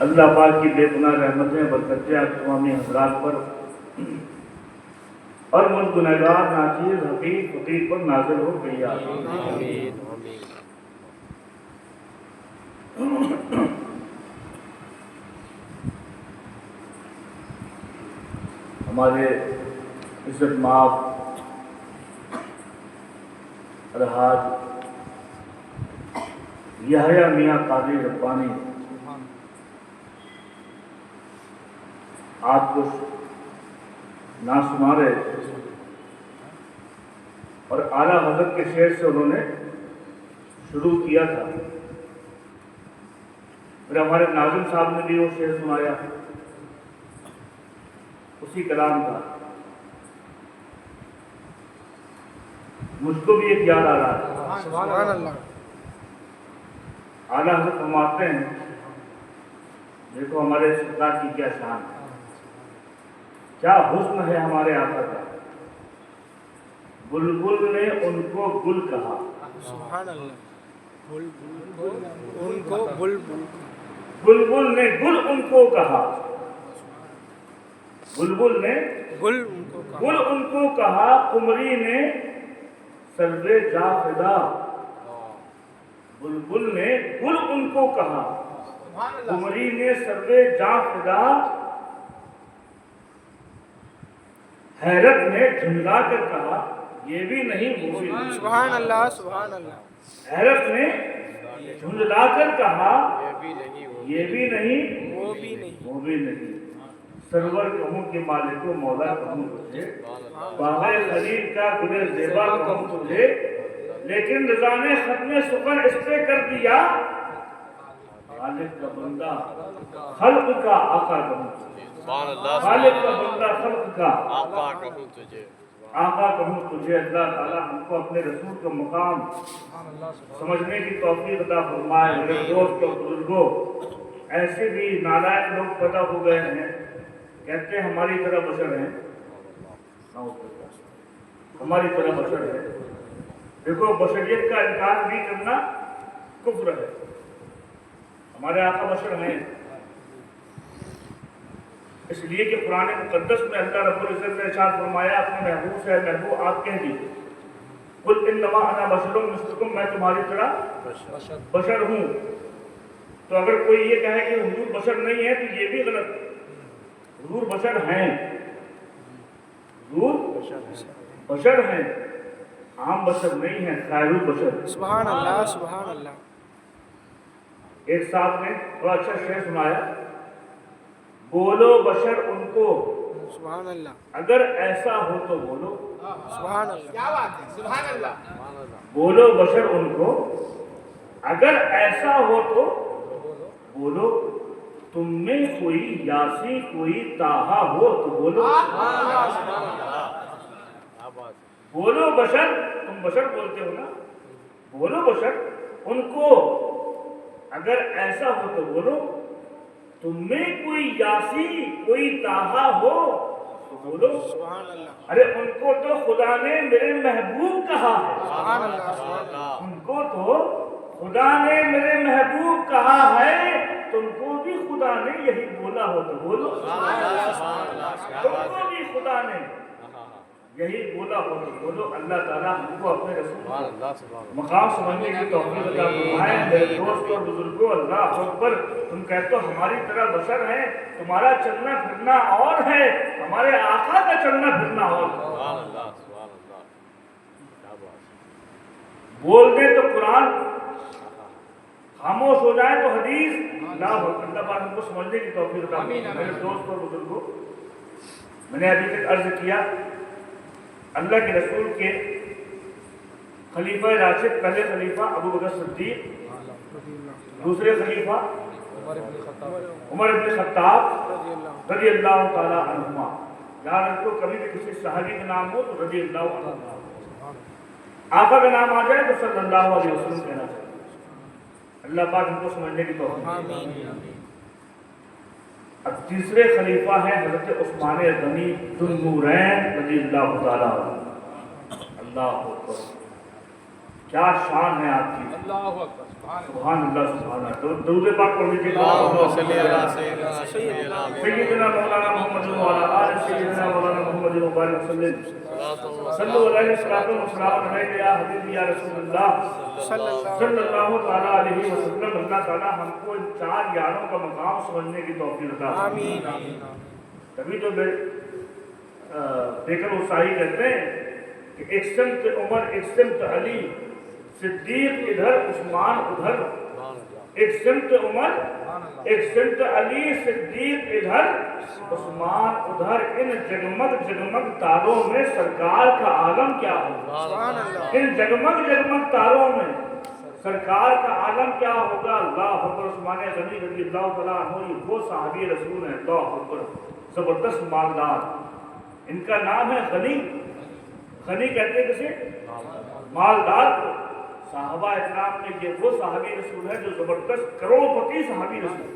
اللہ پاک کی بے پناہ رحمتیں برکتیں آپ تمامی حضرات پر اور مجھ گنہگار ناچیز حقیق فقیر پر نازل ہو گئی آمین۔ ہمارے عزت مآب الحاج یحییٰ میاں قادری ربانی آپ کو نہ سنا رہے تھے اور اعلیٰ حضرت کے شعر سے انہوں نے شروع کیا تھا، پھر ہمارے ناظم صاحب نے بھی وہ شعر سنایا، اسی کلام کا مجھ کو بھی ایک یاد آ رہا ہے۔ سبحان اللہ۔ اعلیٰ حضرت فرماتے ہیں، دیکھو ہمارے سرکار کی کیا شان ہے، کیا حسن ہے ہمارے آقا کا، بلبل نے ان کو گل کہا، سبحان اللہ۔ ان کو بلبل نے گل ان کو کہا، بلبل نے گل ان کو کہا، قمری نے سروے جا فدا، بلبل نے گل ان کو کہا، قمری نے سروے جا فدا، حیرت نے جھنجلا کر کہا یہ بھی نہیں وہ بھی نہیں، سبحان اللہ سبحان اللہ۔ حیرت نے جھنجلا کر کہا یہ بھی نہیں وہ بھی نہیں، وہ بھی نہیں، سرور کہوں کہ مالک و مولا کہوں تجھے، باغ خلیل کا گل زیبا کہوں تجھے، لیکن رضا نے ختم سخن اس پہ کر دیا، خالق کا بندہ خلق کا آقا کہوں تجھے، خالق کا بندہ خلق کا آقا کہوں تجھے۔ اللہ تعالیٰ ہم کو اپنے رسول کا مقام سمجھنے کی توفیق عطا فرمائے۔ میرے دوست اور بزرگوں، ایسے بھی نالائق لوگ پیدا ہو گئے ہیں، کہتے ہیں ہماری طرح بشر ہیں، ہماری طرح بشر ہے۔ دیکھو بشریت کا انکار بھی کرنا کفر ہے، ہمارے آقا بشر ہیں، اس لیے کہ قرآن مقدس میں اللہ رب العزت نے ارشاد فرمایا اپنے محبوب سے، محبوب آپ کہہ دیجیے قل انما انا بشر مثلکم، میں تمہاری طرح بشر ہوں۔ تو اگر کوئی یہ کہے کہ حضور بشر نہیں ہے تو یہ بھی غلط ہے، حضور بشر ہیں، حضور بشر ہیں، عام بشر نہیں ہیں، خیر البشر۔ سبحان اللہ سبحان اللہ۔ ایک صاحب نے بڑا اچھا شعر سنایا، بولو بشر ان کو سبحان اللہ اگر ایسا ہو تو بولو، سبحان اللہ۔ کیا بات ہے، سبحان اللہ۔ بولو بشر ان کو اگر ایسا ہو تو بولو، تم میں کوئی یاسی کوئی تاہا ہو تو بولو، بولو بشر، تم بشر بولتے ہو نا، بولو بشر ان کو اگر ایسا ہو تو بولو، تم میں کوئی یاسی کوئی تاہا ہو تو بولو، سبحان اللہ۔ ارے ان کو تو خدا نے میرے محبوب کہا ہے، سبحان اللہ۔ ان کو تو خدا نے میرے محبوب کہا ہے، تم کو بھی خدا نے یہی بولا ہو تو بولو، تم کو بھی خدا نے یہی بولا ہو تو بولو۔ اللہ تعالیٰ ہم کو اپنے رسول مقام سمجھنے کی توفیق عطا فرمائے۔ میرے دوست اور بزرگوں، اللہ اکبر، تم کہتے ہو ہماری طرح بشر ہیں، تمہارا چلنا پھرنا اور ہے، ہمارے آقا کا چلنا پھرنا اور ہے۔ بول دیں تو قرآن، خاموش ہو جائے تو حدیث، اللہ پاک ہم کو سمجھنے کی توفیق عطا فرمائے۔ میرے دوست اور بزرگوں، میں نے ابھی تک عرض کیا اللہ کے رسول کے خلیفہ راشد، پہلے خلیفہ ابو بکر صدیق، دوسرے خلیفہ عمر بن خطاب رضی اللہ تعالی عنہما۔ یاد رکھو کبھی بھی کسی صحابی کا نام ہو تو رضی اللہ عنہ، آقا کا نام آ جائے تو صلی اللہ علیہ وسلم کہنا چاہیے۔ اللہ پاک ہم کو سمجھنے کی توفیق۔ اب تیسرے خلیفہ ہیں حضرت عثمان غنی ذو النورین رضی اللہ تعالیٰ عنہ۔ اللہ اکبر، क्या शान है आपकी। अल्लाह अकबर, सुभान अल्लाह सुभान अल्लाह। तो दरूद पाक पढ़ लीजिए। सय्यदना मौलाना मोहम्मद व अला आलि सय्यदना मौलाना मोहम्मद व बारिक वसल्लम सल्लल्लाहु अलैहि वसल्लम या हबीबी या रसूलुल्लाह सल्लल्लाहु तआला अलैहि वसल्लम। अल्लाह ताला हमको इन चार यारों का मकाम समझने की तौफीक अता फरमाए। तभी तो बेकर उसाही कहते हैं कि एक सिमत उमर एक सिमत अली सिद्दीक इधर उस्मान उधर, एक सिमत उमर एक सिमत अली सिद्दीक इधर उस्मान उधर। इन जगमग जगमग तारों में सरकार का आलम क्या होगा। इन जगमग जगमग तारों में सरकार का आलम क्या होगा। अल्लाह अकबर। उस्मान गनी रज़ी अल्लाह तआला अन्हु वो सहाबी रसूल हैं, अल्लाह अकबर, जबरदस्त मालदार। इनका नाम है गनी। गनी कहते हैं किसे, मालदार को। साहबा इकराम में ये वो सहाबी रसूल है जो जबरदस्त करोड़पति सहाबी रसूल,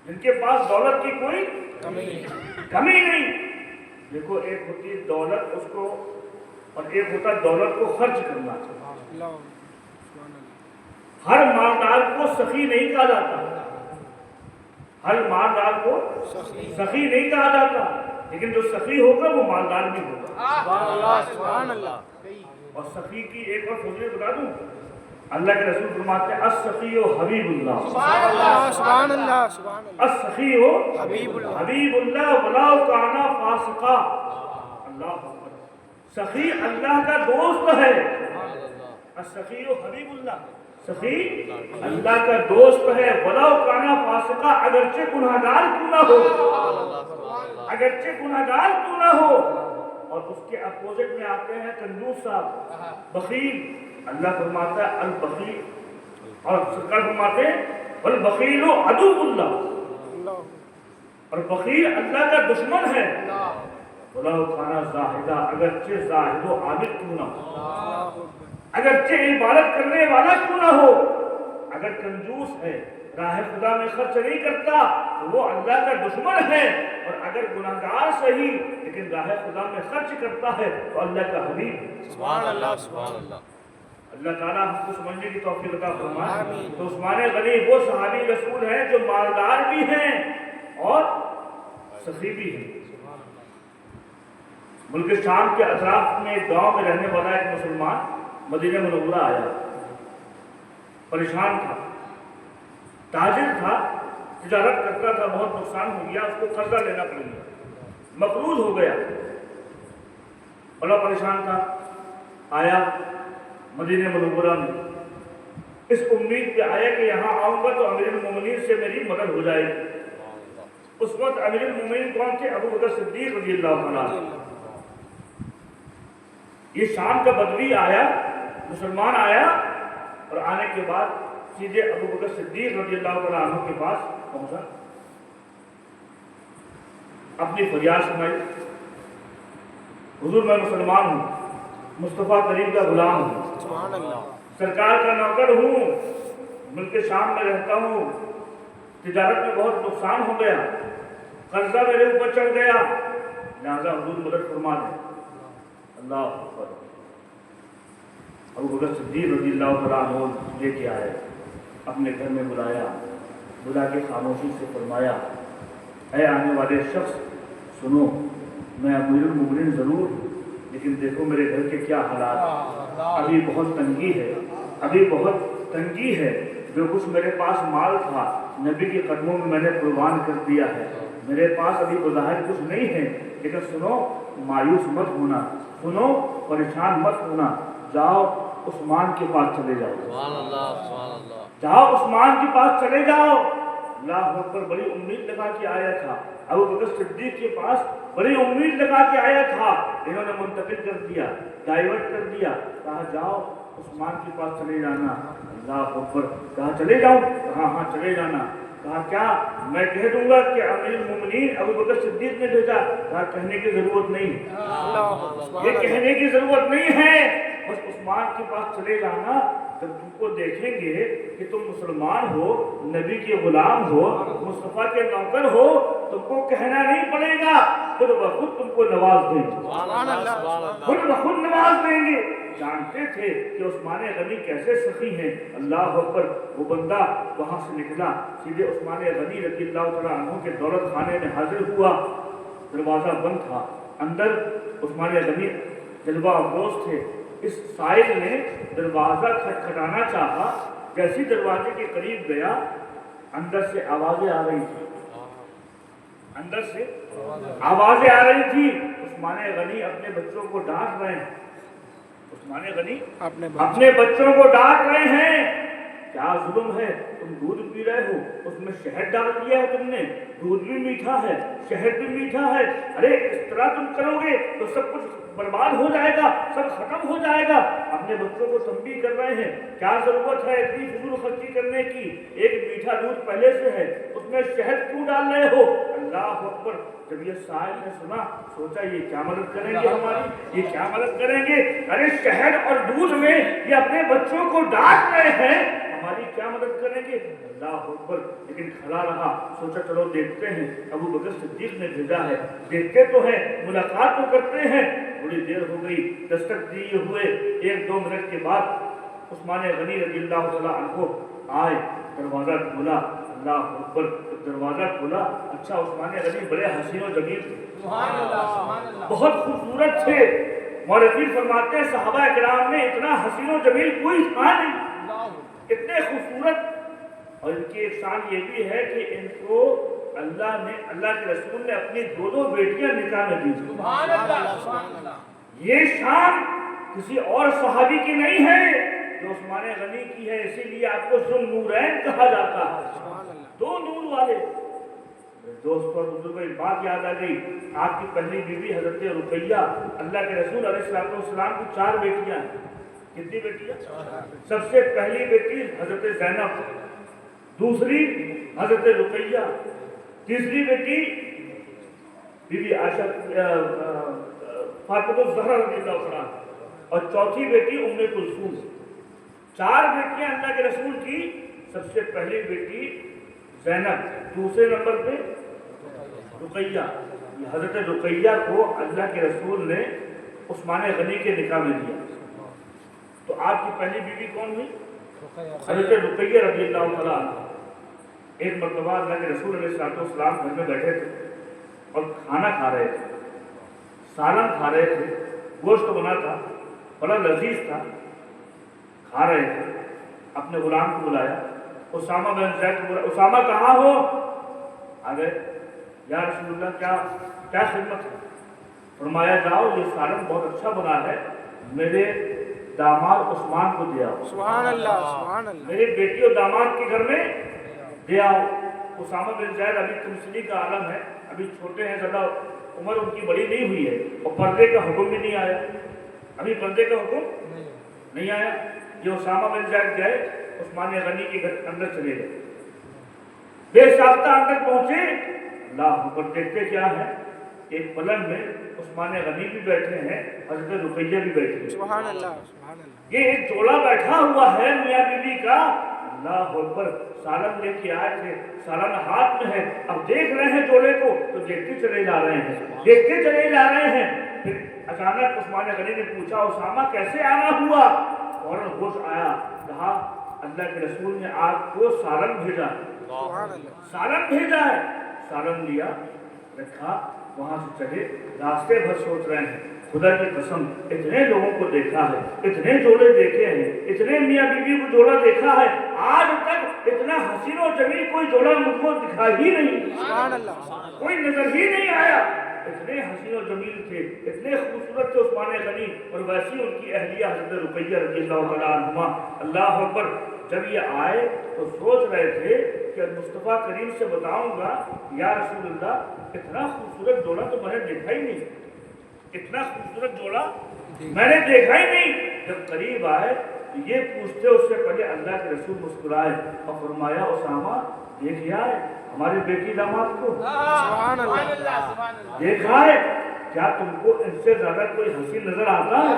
जिनके पास दौलत की कोई कमी नहीं। देखो एक होती है दौलत उसको, और एक होता दौलत को खर्च करना। हर मालदार को सखी नहीं कहा जाता, हर मालदार को सखी नहीं कहा जाता, लेकिन जो सखी होगा वो मालदार भी होगा। और सखी की एक और फजीलत बता दूं, अल्लाह के रसूल फरमाते हैं अस-सखीयो हबीबुल्लाह, सुभान अल्लाह, अस-सखीयो हबीबुल्लाह वलाउ काना फासिका। अल्लाह अकबर। सखी अल्लाह का दोस्त है। अस-सखीयो हबीबुल्लाह, सखी अल्लाह का दोस्त है। वलाउ काना फासिका, अगरचे गुनाहगार क्यों ना हो, अगरचे गुनाहगार क्यों ना हो। और उसके अपोजिट में आते हैं कंजूस साहब, बखील। अल्लाह फरमाता है अल बखील, और सरकार फरमाते हैं वल बखीलो अदुवुल्लाह, और बखील अल्लाह का दुश्मन है। वलाउ काना ज़ाहिदा, अगरचे ज़ाहिदो आबिद क्यों ना हो, अगरचे इबादत करने वाला क्यों ना हो। अगर कंजूस है, राह खुदा में खर्च नहीं करता, तो वो अल्लाह का दुश्मन है। और अगर गुनाहगार सही लेकिन राह खुदा में खर्च करता है तो अल्लाह का हबीब। सुभान अल्लाह, सुभान अल्लाह। अल्लाह ताला हमको समझने की तौफीक अता फरमाए। तो उस्मान गनी वो सहाबी रसूल हैं जो मालदार भी हैं और सखी भी हैं। मुल्क शाम के अतराफ में एक गाँव में रहने वाला एक मुसलमान मदीना मुनव्वरा आया, परेशान था, ताजिर था, तिजारत करता था, बहुत नुकसान हो गया, उसको कर्जा लेना पड़ गया, मकरूज हो गया, बड़ा परेशान था। आया मदीने मुनव्वरा में इस उम्मीद पे आया कि यहाँ आऊँगा तो अमीरुल मोमिनीन से मेरी मदद हो जाएगी। उस वक्त अमीरुल मोमिनीन कौन थे, अबू बकर सिद्दीक रज़ी अल्लाह तआला। ये शाम का बदवी आया, मुसलमान आया, और आने के बाद सीधे अबू बकर सिद्दीक रज़ी अल्लाह तआला अन्हु के पास पहुंचा, अपनी फरियाद सुनाई। हुजूर मैं मुसलमान हूँ, मुस्तफ़ा करीम का गुलाम हूँ, सरकार का नौकर हूँ, मुल्क शाम में रहता हूँ, तिजारत में बहुत नुकसान हो गया, कर्जा मेरे ऊपर चढ़ गया, लिहाजा हुजूर मदद फरमा दें। अल्लाह अकबर। अबू बकर सिद्दीक रज़ी अल्लाह तआला अन्हु लेके आए, अपने घर में बुलाया, बुला के खामोशी से फरमाया, ऐ आने वाले शख्स सुनो, मैं अमीरुल मोमिनीन ज़रूर, लेकिन देखो मेरे घर के क्या हालात, अभी बहुत तंगी है, अभी बहुत तंगी है। जो कुछ मेरे पास माल था नबी के कदमों में मैंने कुर्बान कर दिया है, मेरे पास अभी बज़ाहिर कुछ नहीं है, लेकिन सुनो मायूस मत होना, सुनो परेशान मत होना, जाओ उस्मान के पास चले जाओ, जाओ उस्मान के पास चले जाओ। अल्लाह अकबर। बड़ी उम्मीद लगा के आया था, अबू बकर सिद्दीक के पास बड़ी उम्मीद लगा के आया था, इन्होंने मुंतकिल कर दिया, डाइवर्ट कर दिया, कहा जाओ उस्मान के पास चले जाना। अल्लाह अकबर। कहा चले जाऊं, कहा हाँ चले जाना। कहा क्या, मैं कह दूंगा कि अमीरुल मोमिनीन अबू बकर सिद्दीक ने भेजा। कहा कहने की जरूरत नहीं, ये कहने की जरूरत नहीं है, बस उस्मान के पास चले जाना। जब तुमको देखेंगे कि तुम मुसलमान हो, नबी के गुलाम हो, मुस्तफ़ा के नौकर हो, तुमको कहना नहीं पड़ेगा, खुद ब खुद तुमको नवाज देंगे, खुद ब खुद नवाज देंगे। जानते थे कि उस्मान गनी कैसे सखी हैं। अल्लाह अकबर, वो बंदा वहाँ से निकला, सीधे उस्मान गनी रज़ी अल्लाह तआला अन्हु के दौलत खाने में हाजिर हुआ। दरवाज़ा बंद था, अंदर उस्मान गनी जलवा अफरोज थे। इस साइल ने दरवाज़ा खटखटाना चाहा, जैसी दरवाजे के करीब गया अंदर से आवाज़ें आ रही थी, अंदर से आवाज़ें आ रही थी। उस्मान गनी अपने बच्चों को डांट रहे हैं, उस्मान गनी अपने बच्चों को डांट रहे हैं, क्या जुल्म है, तुम दूध पी रहे हो, उसमें शहद डाल दिया है तुमने, दूध भी मीठा है, शहद भी मीठा है, अरे इस तरह तुम करोगे तो सब कुछ बर्बाद हो जाएगा, सब खत्म हो जाएगा। अपने बच्चों को तंबीह कर रहे हैं, क्या जरूरत है इतनी फजूल खर्ची करने की, एक मीठा दूध पहले से है, उसमें शहद क्यों डाल रहे हो। अल्लाह अकबर, जब ये साहिल ने सुना, सोचा ये क्या मदद करेंगे हमारी, ये क्या मदद करेंगे, अरे शहद और दूध में ये अपने बच्चों को डांट रहे हैं, हमारी क्या मदद करेंगे। अल्लाह अकबर, लेकिन खड़ा रहा, सोचा चलो देखते हैं, अबू बकर सिद्दीक ने भेजा है, देखते तो हैं, मुलाकात तो करते हैं। थोड़ी देर हो गई, दस्तक दिए हुए 1-2 मिनट के बाद उस्मान गनी रज़ी अल्लाह तआला अन्हु आए, दरवाज़ा खोला। अल्लाह अकबर, दरवाज़ा खोला, अच्छा उस्मान गनी बड़े हसीन और जमील थे, बहुत खूबसूरत थे। मौलवी फरमाते हैं सहाबा किराम में इतना हसीन और जमील कोई था नहीं, इतने खूबसूरत। और इनकी एक शान ये भी है कि इनको अल्लाह के रसूल ने अपनी 2 बेटियां निकाह में दी। ये शान किसी और सहाबी की नहीं है, जो उस्मान गनी की है, इसीलिए आपको ज़ुन्नूरैन कहा जाता है, 2 नूर वाले। दोस्तों बुजुर्गों, एक बात याद आ गई, आपकी पहली बीवी हजरत रुकैया, अल्लाह के रसूल अलैहिस्सलाम की 4 बेटियां, कितनी बेटियां, सबसे पहली बेटी हजरत ज़ैनब, दूसरी हजरत रुकैया, तीसरी बेटी बीबी आयशा फातिमा ज़हरा रज़ियल्लाहु अन्हा, और चौथी बेटी उम्मे कुलसूम। 4 बेटियां अल्लाह के रसूल की, सबसे पहली बेटी ज़ैनब, दूसरे नंबर पे रुकैया। हजरत रुकैया को अल्लाह के रसूल ने उस्मान गनी के निकाह में दिया। तो आपकी पहली बीवी कौन हुई, हजरत रुकैया रज़ियल्लाहु तआला अन्हा। एक मरतबा अल्लाह के रसूल अलैहिस्सलाम घर में बैठे थे और खाना खा रहे थे, सालन खा रहे थे, गोश्त बना था, बड़ा लजीज था, खा रहे थे। अपने गुलाम को बुलाया, उसामा बिन ज़ैद को बुलाया, उसामा कहाँ हो। आ गए, या रसूलुल्लाह क्या खिदमत है। फरमाया जाओ ये सालन बहुत अच्छा बना है, मेरे दामाद उस्मान को दिया, सुभान अल्लाह, सुभान अल्लाह, मेरी बेटी और दामाद के घर में दे आओ। उसामा बिन ज़ैद अभी तुमसली का आलम है, अभी छोटे हैं, ज़्यादा उम्र उनकी बड़ी नहीं हुई है, और पर्दे का हुक्म भी नहीं आया, अभी पर्दे का हुक्म नहीं आया। ये उसामा बिन ज़ैद गए, उस्मान गनी के घर अंदर चले गए, बेसाख्ता अंदर पहुंचे। अल्लाह ऊपर देखते क्या है, एक पलंग में उस्मान गनी भी बैठे हैं, हजरत रुकैया भी बैठी है, सुभान अल्लाह, सुभान अल्लाह। ये एक जोड़ा बैठा हुआ है मियां बीवी का। अल्लाह अकबर, सालन लेके आए थे, सालन हाथ में है, अब देख रहे हैं जोड़े को, तो देखते चले जा रहे हैं, देखते चले जा रहे हैं। फिर अचानक उस्मान गनी ने पूछा, उसामा कैसे आना हुआ। फौरन होश आया, कहा अल्लाह के रसूल ने आपको सालन भेजा, सालन भेजा है। सालन लिया, रखा, वहां से चले, रास्ते भर सोच रहे हैं, खुदा की कसम इतने लोगों को देखा है, इतने जोड़े देखे हैं, इतने मियाँ बीवी को जोड़ा देखा है, आज तक इतना हसीन और जमील कोई जोड़ा मुझको दिखा ही नहीं, कोई नजर ही नहीं आया। इतने हसीन और जमील थे, इतने खूबसूरत थे उस्मान गनी, और वैसी उनकी अहलिया हज़रत रुकैया रज़ियल्लाहु तआला अन्हा। अल्लाह अकबर, जब ये आए तो सोच रहे थे कि मुस्तफ़ा करीम से बताऊंगा, या रसूलुल्लाह इतना खूबसूरत जोड़ा तो मैंने देखा ही नहीं, इतना खूबसूरत जोड़ा मैंने देखा ही नहीं। जब करीब आए तो ये पूछते, उससे पहले अल्लाह के रसूल मुस्कुराए और फरमाया, उसामा देखिए हमारे बेटी दामाद को, सुभान अल्लाह, देखा है क्या तुमको इनसे ज्यादा कोई हसीन नजर आता है।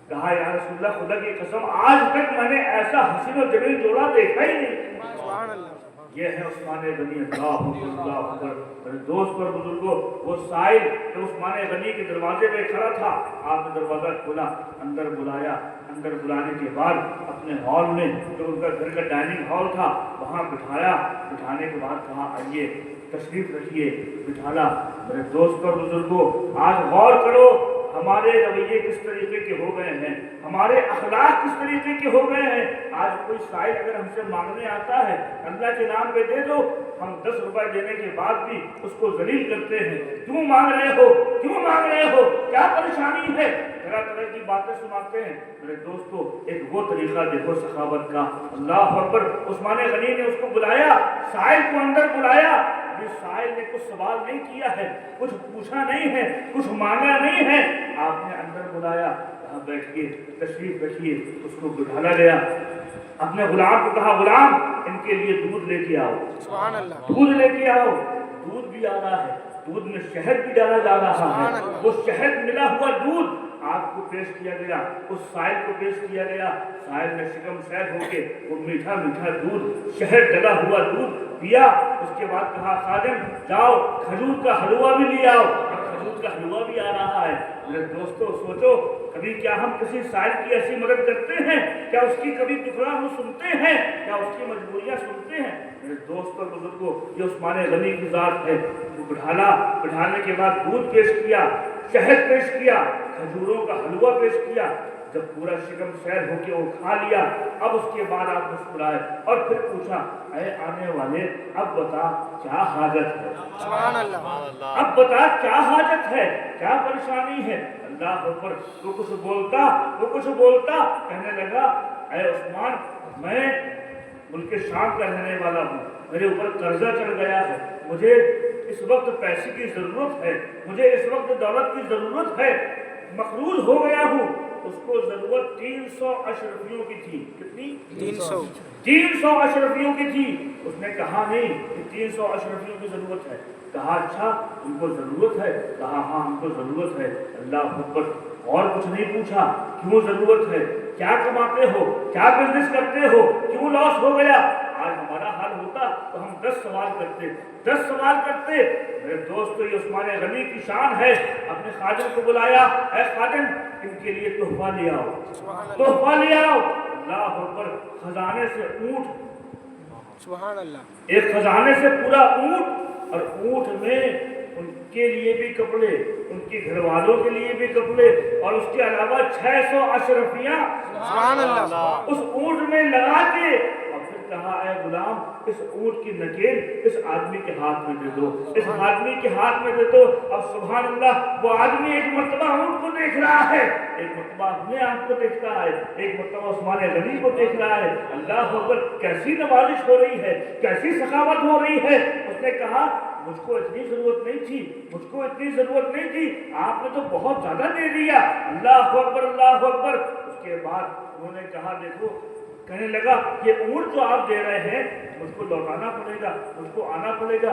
कहा या रसूलल्लाह खुदा की कसम आज तक मैंने ऐसा हसीन और जमील जोड़ा देखा ही नहीं। ये है उस्मान गनी। अल्लाह अकबर। मेरे दोस्त और बुजुर्गों, वो साहिल जो उस्मान गनी के दरवाजे पे खड़ा था, आपने दरवाजा खोला, अंदर बुलाया। अंदर बुलाने के बाद अपने हॉल में, जो उनका घर का डाइनिंग हॉल था, वहाँ बिठाया। बिठाने के बाद कहा आइए तशरीफ रखिए, बिठाला। मेरे दोस्त और बुजुर्गों, आज गौर करो हमारे रवैये किस तरीके के हो गए हैं, हमारे अखलाक किस तरीके के हो गए हैं। आज कोई साहिल अगर हमसे मांगने आता है, अल्लाह के नाम पे दे दो, हम 10 रुपए देने के बाद भी उसको जलील करते हैं। क्यों मांग रहे हो, क्यों मांग रहे हो, क्या परेशानी है, तरह तरह की बातें सुनाते हैं। मेरे दोस्तों, एक वो तरीका देखो सखावत का। अल्लाह अकबर। उस्मान गनी ने उसको बुलाया, साहिल को अंदर बुलाया। साहिल ने कुछ सवाल नहीं किया है, कुछ पूछा नहीं है, कुछ मांगा नहीं है, आपने अंदर बुलाया, कहा बैठिए, तशरीफ रखिए। उसको बिठाला गया। अपने गुलाम को कहा, गुलाम इनके लिए दूध लेके आओ, सुभान अल्लाह, दूध लेके आओ। दूध भी आ रहा है, दूध में शहद भी डाला जा रहा है। वो शहद मिला हुआ दूध आपको पेश किया गया, उस साहिल को पेश किया गया। साहिल ने शिकम सैर होके वो मीठा मीठा दूध, शहद डला हुआ दूध पिया। उसके बाद कहा, खादिम जाओ खजूर का हलवा भी ले आओ। खजूर का हलवा भी आ रहा है। मेरे दोस्तों, सोचो कभी क्या हम किसी साहिल की ऐसी मदद करते हैं, क्या उसकी कभी दुखड़ा हम सुनते हैं, क्या उसकी मजबूरियां सुनते हैं। मेरे दोस्त और बुजुर्गों, ये उस्मान गनी की जात है। वो बिठाला, बिठाने के बाद दूध पेश किया, शहद पेश किया, खजूरों का हलवा पेश किया। जब पूरा शिकम सैर होके वो खा लिया, अब उसके बाद आप मुस्कुराए और फिर पूछा, अरे आने वाले, अब बता क्या हाजत है, सुभान अल्लाह, अब बता क्या हाजत है, क्या परेशानी है। अल्लाह अकबर। वो कुछ बोलता, कहने लगा, अरे उस्मान, मैं मुल्क शाम का रहने वाला हूँ, मेरे ऊपर कर्जा चढ़ गया है, मुझे इस वक्त पैसे की जरूरत है, मुझे इस वक्त दौलत की जरूरत है, मकरूज हो गया हूँ। उसको जरूरत 300 अशरफियों की थी। कितनी? 300 अशरफियों की थी। उसने कहा नहीं कि 300 अशरफियों की जरूरत है। कहा अच्छा उनको जरूरत है? कहा हाँ हमको जरूरत है। अल्लाह अकबर। और कुछ नहीं पूछा, क्यों जरूरत है, क्या कमाते हो, क्या बिजनेस करते हो, क्यों लॉस हो गया। आज हमारा हाल होता तो हम 10 सवाल करते, 10 सवाल करते। मेरे दोस्तों, ये उस्मान गनी की शान है। अपने खादिम को बुलाया, ऐ खादिम इनके लिए तोहफा ले आओ, तोहफा ले आओ। अल्लाह अकबर। खजाने से ऊंट, सुभान अल्लाह, एक खजाने से पूरा ऊंट, और ऊंट में उनके लिए भी कपड़े, उनके घर वालों के लिए भी कपड़े, और उसके अलावा 600 अशरफियां सुभान अल्लाह, उस ऊंट में लगा के। और फिर कहा, ऐ गुलाम, इस ऊंट की नकेल इस आदमी के हाथ में दे दो, इस आदमी के हाथ में दे दो। अब सुभान अल्लाह, वो आदमी एक मर्तबा ऊंट को देख रहा है, एक मर्तबा अपने आप को देख रहा है, एक मर्तबा उस्मान गनी को देख रहा है। अल्लाह अकबर। कैसी नवाजिश हो रही है, कैसी सखावत हो रही है। उसने कहा, मुझको इतनी जरूरत नहीं थी, मुझको इतनी जरूरत नहीं थी, आपने तो बहुत ज्यादा दे दिया। अल्लाह अकबर, अल्लाह अकबर। उसके बाद उन्होंने कहा, देखो, कहने लगा, ये ऊंट जो आप दे रहे हैं मुझको लौटाना पड़ेगा, मुझको आना पड़ेगा।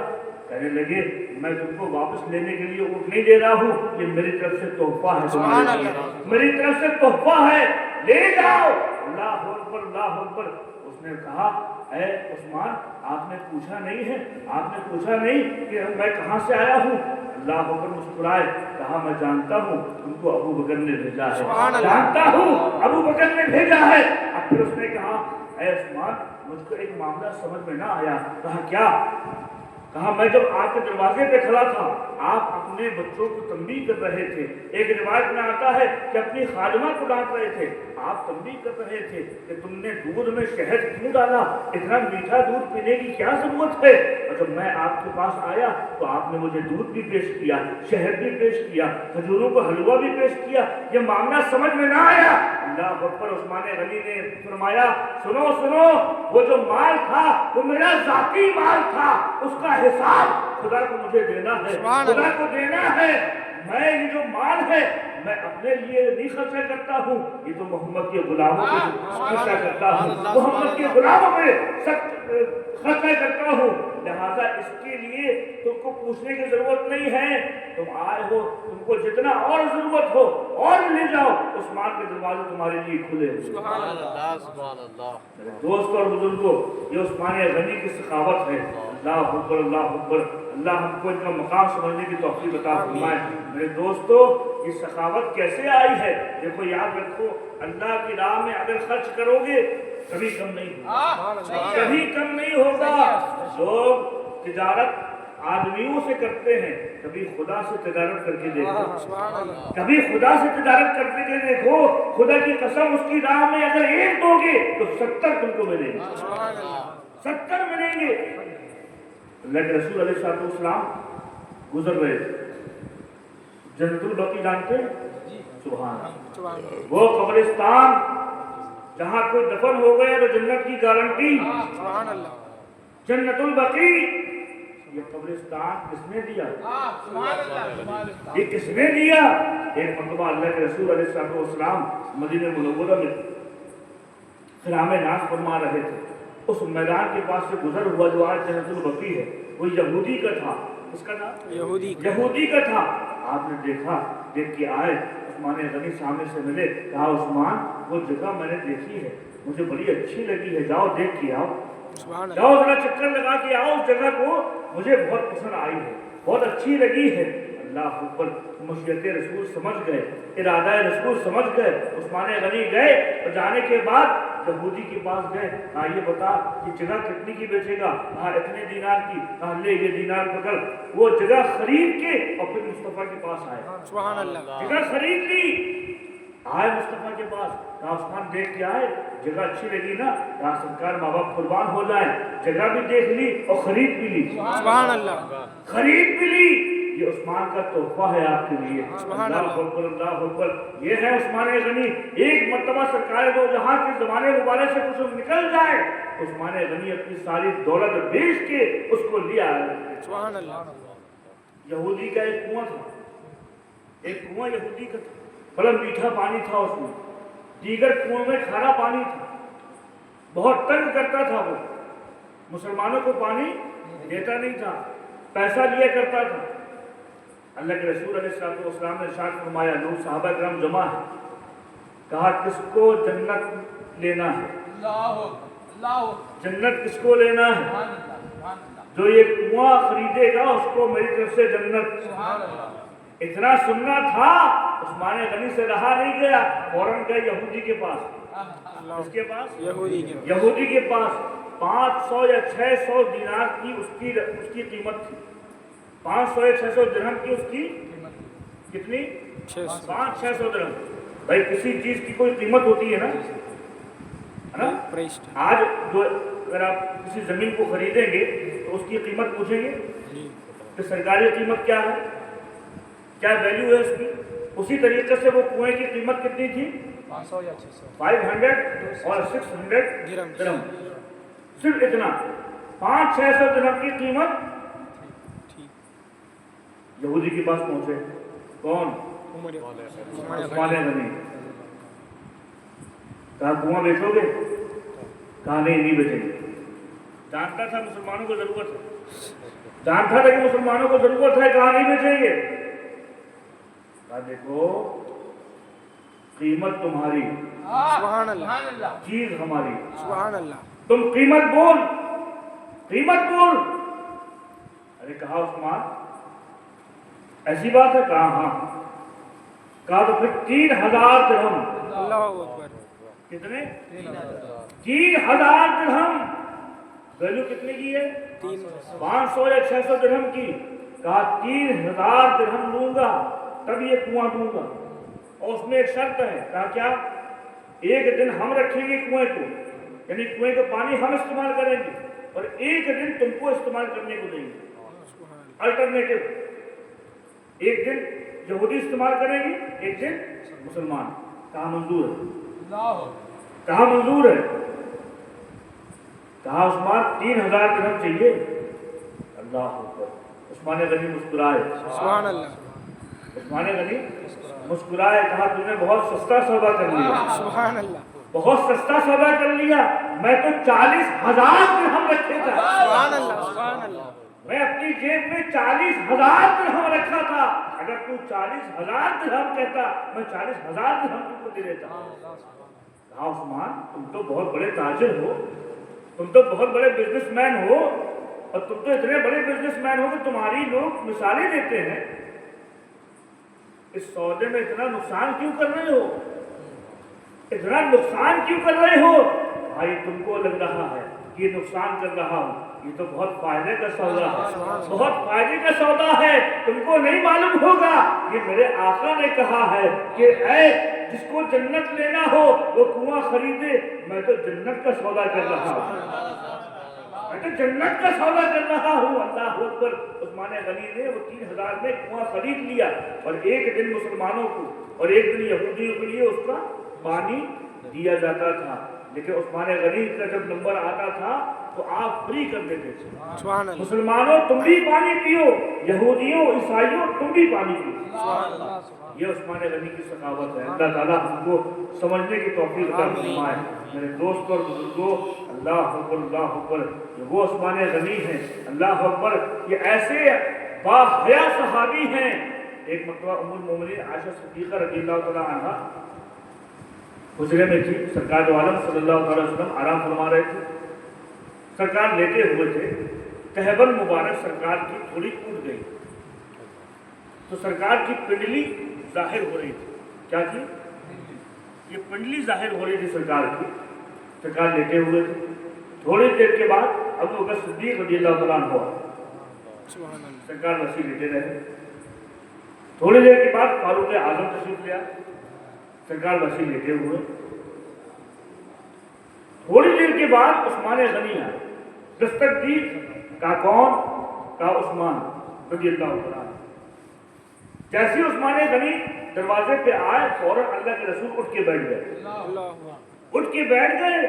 कहने लगे, मैं तुमको वापस लेने के लिए ऊंट नहीं दे रहा हूँ, ये मेरी तरफ से तोहफा है, सुभान अल्लाह, मेरी तरफ से तोहफा है, ले जाओ। अल्लाह अकबर, अल्लाह अकबर। उसने कहा, ऐ उस्मान, आपने पूछा नहीं है, आपने पूछा नहीं कि मैं कहाँ से आया हूँ। अल्लाह अकबर। मुस्कुराए, कहा, मैं जानता हूँ तुमको अबू बकर ने भेजा है, जानता हूँ अबू बकर ने भेजा है। अब फिर उसने कहा, ऐ उस्मान, मुझको एक मामला समझ में ना आया। कहा, क्या? कहा, मैं जब आपके दरवाजे पे खड़ा था, आप अपने बच्चों को तंबीह कर रहे थे। एक रिवायत में आता है कि अपनी खादिमा को डांट रहे थे, आप तंबीह कर रहे थे कि तुमने दूध में शहद क्यों डाला, इतना मीठा दूध पीने की क्या जरूरत है। और जब मैं आपके पास आया तो आपने मुझे दूध भी पेश किया, शहद भी पेश किया, खजूरों का हलवा भी पेश किया, ये मामला समझ में ना आया। अल्लाह अकबर। उस्मान गनी ने फरमाया, सुनो सुनो, वो जो माल था वो मेरा जाती माल था, उसका हिसाब खुदा को मुझे देना है, खुदा को देना है। मैं ये जो माल है मैं अपने लिए नहीं खर्चा करता हूँ, ये तो मोहम्मद के गुलामों पे खर्चा करता हूँ, मोहम्मद के गुलामों पे खर्चा करता हूँ। लिहाजा इसके लिए तुमको पूछने की जरूरत नहीं है, तुम आए हो, तुमको जितना और जरूरत हो और ले जाओ, उस्मान के दरवाजे तुम्हारे लिए खुले। मेरे दोस्त और बुजुर्गों, ये उस्मान गनी की सखावत है। अल्लाह अकबर, अल्लाह अकबर। अल्लाह हमको इनका मकाम समझने की तौफीक अता फरमाए। मेरे दोस्तों, ये सखावत कैसे आई है? देखो, याद रखो, अल्लाह की राह में अगर खर्च करोगे कभी कम नहीं होगा, कभी कम नहीं होगा। लोग तिजारत आदमियों से करते हैं, कभी खुदा से तिजारत करके देखो, कभी खुदा से तिजारत करके देखो। खुदा की कसम, उसकी राह में अगर एक दोगे तो 70 तुमको मिलेंगे, 70 मिलेंगे। अल्लाह के रसूल अलैहिस्सलाम गुजर रहे थे, जन्नतुल बकी जानते हैं? सुभान अल्लाह, वो कब्रिस्तान जहाँ कोई दफन हो गया तो जन्नत की गारंटी, जन्नतुल बकी। ये कब्रिस्तान किसने दिया? ये किसने दिया? एक मरतबा अल्लाह के रसूल अलैहिस्सलाम मदीना मुनव्वरा में क़ियाम नास फरमा रहे थे। उस मैदान के पास से गुजर हुआ जो आज जन्नतुल बकी है, वो यहूदी का था। किसका था? यहूदी का था। आपने देखा, देख के आए, उस्मान गनी सामने से मिले, कहा उस्मान, वो जगह मैंने देखी है, मुझे बड़ी अच्छी लगी है, जाओ देख के आओ, जाओ जरा चक्कर लगा के आओ उस जगह को, मुझे बहुत पसंद आई है, बहुत अच्छी लगी है। अल्लाह अकबर, मशीयत रसूल समझ गए, इरादा रसूल समझ गए। उस्मान गनी गए और जाने के बाद यहूदी के पास गए, कहा ये बता कि जगह कितनी की बेचेगा? कहा इतने दीनार की। कहा ले ये दीनार पकड़। वो जगह खरीद के और फिर मुस्तफा के पास आए, सुभान अल्लाह, जगह खरीद ली, आए मुस्तफा के पास। कहा उस्मान देख के आए, जगह अच्छी लगी ना? कहा सरकार माँ बाप कुर्बान हो जाए, जगह भी देख ली और खरीद भी ली, सुभान अल्लाह, खरीद भी ली। ये उस्मान का तोहफा है आपके लिए। अल्लाह अकबर, अल्लाह अकबर। ये है उस्मान गनी। एक मर्तबा सरकार दो जहां के जमाने मुबारक से कुछ निकल जाए, उस्मान गनी अपनी सारी दौलत बेच के उसको लिया। सुभान अल्लाह। यहूदी का एक कुआं था, एक कुआं यहूदी का था, बड़ा मीठा पानी था उसमें, दीगर कुओं में खारा पानी था, बहुत तंग करता था वो, मुसलमानों को पानी देता नहीं था, पैसा लिया करता था। अल्लाह के रसूल अलैहिस्सलाम ने इरशाद फरमाया, लोग सहाबा किराम जमा है, कहा किसको जन्नत लेना है? जन्नत किसको लेना है? जो ये कुआं खरीदेगा उसको मेरी तरफ से जन्नत। इतना सुनना था, उस्मान गनी से रहा नहीं गया, फौरन गए यहूदी के पास। किसके पास? यहूदी के पास। 500 या 600 दिनार की उसकी कीमत थी, 500 या 600 दिरहम की उसकी कितनी? 500-600 दिरहम। भाई किसी चीज की कोई कीमत होती है ना, है ना? आज जो अगर आप किसी जमीन को खरीदेंगे तो उसकी कीमत पूछेंगे कि सरकारी कीमत क्या है, क्या वैल्यू है उसकी। उसी तरीके से वो कुएं की कीमत कितनी थी? 500 या 600, 500 और 600 दिरहम, सिर्फ इतना। 500-600 दिरहम की कीमत। यहूदी के पास पहुंचे, कौन? उस्मान गनी। कहा कुआं बेचोगे? कहा नहीं बेचेंगे। जानता था मुसलमानों को जरूरत है, जानता था कि मुसलमानों को जरूरत है, कहा नहीं बेचेंगे। कहा देखो, कीमत तुम्हारी, सुभान अल्लाह, चीज हमारी, सुभान अल्लाह, तुम कीमत बोल, कीमत बोल। अरे कहा उस्मान ऐसी बात है? कहा हाँ। कहा तो फिर 3000 दिरहम। अल्लाह अकबर। कितने? 3000 दिरहम। वैल्यू कितने की है? 500 या 600 दिरहम की। कहा 3000 दिरहम लूंगा तब ये कुआं दूंगा, और उसमें एक शर्त है। कहा क्या? एक दिन हम रखेंगे कुएं को, यानी कुएं का पानी हम इस्तेमाल करेंगे, और एक दिन तुमको इस्तेमाल करने को देंगे, अल्टरनेटिव। एक दिन यहूदी इस्तेमाल करेंगे, एक दिन मुसलमान। कहा मंजूर है, कहा मंजूर है। कहा उस्मान 3000 दिरहम चाहिए। अल्लाह अकबर। उस्मान गनी मुस्कुराए, सुभान अल्लाह। उस्मान गनी मुस्कुराए, कहा तूने बहुत सस्ता सौदा कर लिया, सुभान अल्लाह, बहुत सस्ता सौदा कर लिया, मैं तो 40,000 दिरहम रखे था, सुभान अल्लाह, सुभान अल्लाह, मैं अपनी जेब में 40,000 दिरहम रखा था, अगर तू 40,000 दिरहम कहता मैं 40,000 दिरहम तुमको दे देता। कहा उस्मान तुम तो बहुत बड़े ताजिर हो, तुम तो बहुत बड़े बिजनेसमैन हो, और तुम तो इतने बड़े बिजनेसमैन हो कि तुम्हारी लोग मिसालें देते हैं, इस सौदे में इतना नुकसान क्यों कर रहे हो, इतना नुकसान क्यों कर रहे हो? भाई तुमको लग रहा है कि ये नुकसान कर रहा हूं, ये तो बहुत फायदे का सौदा है, बहुत फायदे का सौदा है, तुमको नहीं मालूम होगा, ये मेरे आका ने कहा है कि ऐ जिसको जन्नत लेना हो वो कुआं खरीदे, मैं तो जन्नत का सौदा कर रहा हूं, मैं तो जन्नत का सौदा कर रहा हूँ। अल्लाह अकबर। उस्मान गनी ने वो 3,000 में कुआं खरीद लिया, और एक दिन मुसलमानों को और एक दिन यहूदियों के लिए उसका पानी दिया जाता था, लेकिन उस्मान गनी का जब नंबर आता था तो आप फ्री कर देते थे, सुभान अल्लाह, मुसलमानों तुम भी पानी पियो, यहूदियों ईसाइयों तुम भी पानी पियो। सुभान अल्लाह, ये उस्मान गनी की सखावत है। अल्लाह ताला हमको समझने की तौफीक अता फरमाए। मेरे दोस्त और बुजुर्गों, अल्लाह अकबर, अल्लाह अकबर, ये वो उस्मान गनी हैं, अल्लाह अकबर, ये ऐसे बाहया सहाबी हैं। एक मरतबा उम्मुल मोमिनीन आयशा सिद्दीक़ा रज़ियल्लाहु तआला अन्हा हुजरे में थी, सरकार दो आलम सल्लल्लाहु अलैहि वसल्लम आराम फरमा रहे थे, सरकार लेटे हुए थे, तहबन मुबारक सरकार की थोड़ी उठ गई, तो सरकार की पिंडली जाहिर हो रही थी। क्या थी? ये पिंडली जाहिर हो रही थी सरकार की, सरकार लेटे हुए थे। थोड़ी देर के बाद अबू बकर सिद्दीक़ रज़ियल्लाहु तआला अन्हु सुभान अल्लाह, सरकार वसी लेटे रहे। थोड़ी देर के बाद फारूक आजम तशरीफ ले आए, सरकार वसी लेटे हुए। थोड़ी देर के बाद उस्मान गनी आए, दस्तक दी, का कौन? का उस्मान रज़ियल्लाहु तआला। जैसे उस्मान गनी दरवाजे पे आए, फौरन अल्लाह के रसूल उठ के बैठ गए, अल्लाह, उठ के बैठ गए,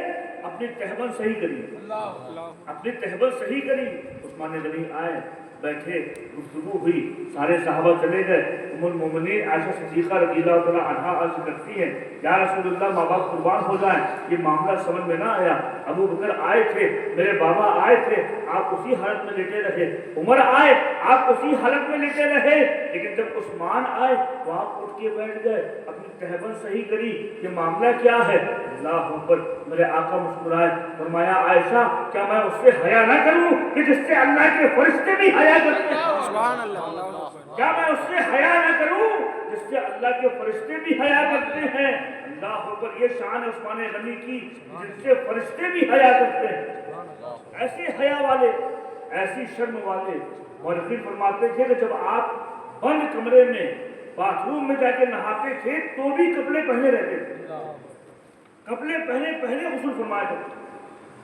अपनी तहबन सही करी, अल्लाह, अपनी तहबत सही करी। उस्मान गनी आए, बैठे, गुफ्तगू हुई, सारे सहाबा चले गए। उम्मुल मोमिनीन आयशा सिद्दीक़ा रज़ियल्लाहु तआला अन्हा अर्ज़ करती हैं, या रसूलुल्लाह माँ बाप कुर्बान हो जाएं, ये मामला समझ में ना आया। अबू बकर आए थे, मेरे बाबा आए थे, आप उसी हालत में लेटे रहे, उमर आए, आप उसी हालत में लेटे रहे, लेकिन जब उस्मान आए तो आप उठ के बैठ गए, अपनी तहबत सही करी, ये मामला क्या है? अल्लाह अकबर। मेरे आका मुस्कुराए, फरमाया आयशा क्या मैं उससे हया ना करूं कि जिससे अल्लाह के फरिश्ते भी हया करते हैं? सुभान अल्लाह, अल्लाह अकबर, क्या मैं उससे हया ना करूं जिससे अल्लाह के फरिश्ते भी हया करते हैं? अल्लाह अकबर। ये शान है उस्मान गनी की, जिससे फरिश्ते भी हया करते हैं। ऐसे हया वाले, ऐसी शर्म वाले मुअर्रिख़ीन फरमाते थे कि जब आप बंद कमरे में बाथरूम में जाके नहाते थे तो भी कपड़े पहने रहते थे, कपड़े पहने पहने गुस्ल फरमाया करते।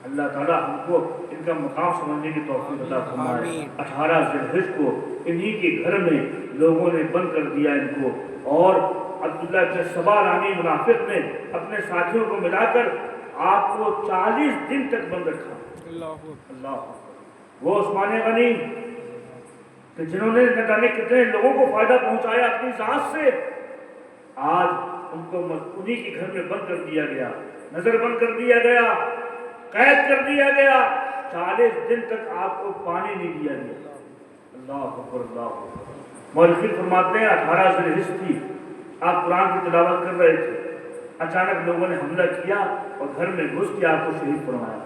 अल्लाह ताला हमको इनका मुकाम समझने की तौफीक अता फरमाए। 18 ज़िलहिज को इन्हीं के घर में लोगों ने बंद कर दिया इनको, और अब्दुल्लाह इब्न सबा नामी मुनाफिक ने अपने साथियों को मिलाकर आपको 40 दिन तक बंद रखा। अल्लाह, वो उस्मान गनी कि जिन्होंने न जाने कितने लोगों को फायदा पहुंचाया अपनी जात से, आज उनको उन्हीं के घर में बंद कर दिया गया, नजर बंद कर दिया गया, कैद कर दिया गया, 40 दिन तक आपको पानी नहीं दिया गया। अल्लाह अकबर, अल्लाह अकबर। मुअर्रिख़ीन फरमाते हैं 18 ज़िलहिज थी, आप कुरान की तिलावत कर रहे थे, अचानक लोगों ने हमला किया और घर में घुस के आपको शहीद फरमाया।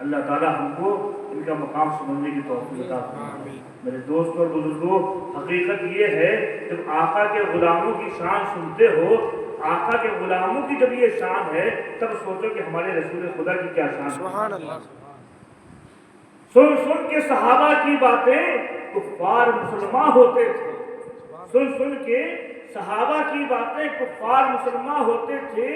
अल्लाह ताला हमको इनका मकाम समझने की तौफीक अता फरमाए। मेरे दोस्त और बुजुर्गों, हकीकत ये है जब आका के गुलामों की शान सुनते हो, आका के गुलामों की जब ये शान है, तब सोचो कि हमारे रसूल खुदा की क्या शान है। सुभान अल्लाह, सुन सुन के सहाबा की बातें कुफ्फार मुसलमान होते थे, सुन सुन के सहाबा की बातें कुफ्फार मुसलमान होते थे।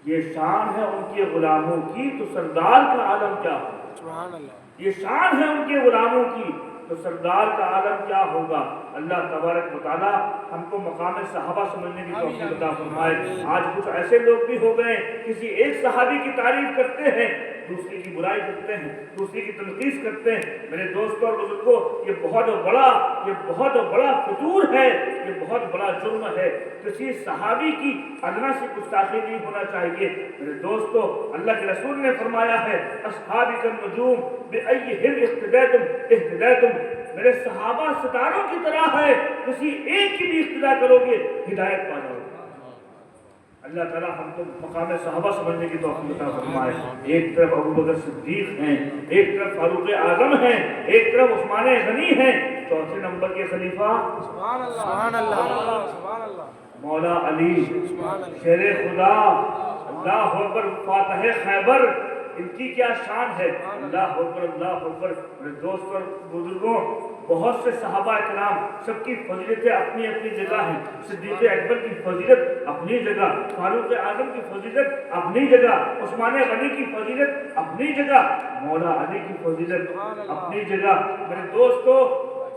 ये शान है उनके गुलामों की, तो सरदार का आलम क्या होगा? सुभान अल्लाह, ये शान है उनके गुलामों की, तो सरदार का आलम क्या होगा? अल्लाह तबारक व तआला हमको मकाम सहाबा समझने की तौफीक अता फरमाए। आज कुछ ऐसे लोग भी हो गए, किसी एक सहाबी की तारीफ करते हैं, दूसरे की बुराई करते हैं, दूसरे की तनकीस करते हैं। मेरे दोस्तों और बुजुर्गों, ये बहुत बड़ा फतूर है, ये बहुत बड़ा जुर्म है। किसी सहाबी की अदना से गुस्ताखी नहीं होना चाहिए। मेरे दोस्तों, अल्लाह के रसूल ने फरमाया है, अस्हाबी कन नजूम बिअय्यिहिम इख्तिदातुम इह्तिदातुम, मेरे सहाबा सितारों की तरह है, किसी एक की भी इख्तिदा करोगे हिदायत पा जाओगे। अल्लाह ताला हमको मकाम सहाबा समझने की तौफीक अता फरमाए। एक तरफ अबू बकर सिद्दीक हैं, एक तरफ फारूक आजम हैं, एक तरफ उस्मान गनी हैं, चौथे नंबर के खलीफा सुभान अल्लाह, मौला अली शेर खुदा, अल्लाह अकबर, फातह खैबर, इनकी क्या शान है। अल्लाह अकबर, अल्लाह अकबर। मेरे दोस्त और बुजुर्गों, बहुत से सहाबा इकराम, सबकी फजीलतें अपनी अपनी जगह हैं। सिद्दीक़ अकबर की फजीलत अपनी जगह, फारूक आजम की फजीलत अपनी जगह, उस्मान गनी की फजीलत अपनी जगह, मौला अली की फजीलत अपनी जगह। मेरे दोस्तों,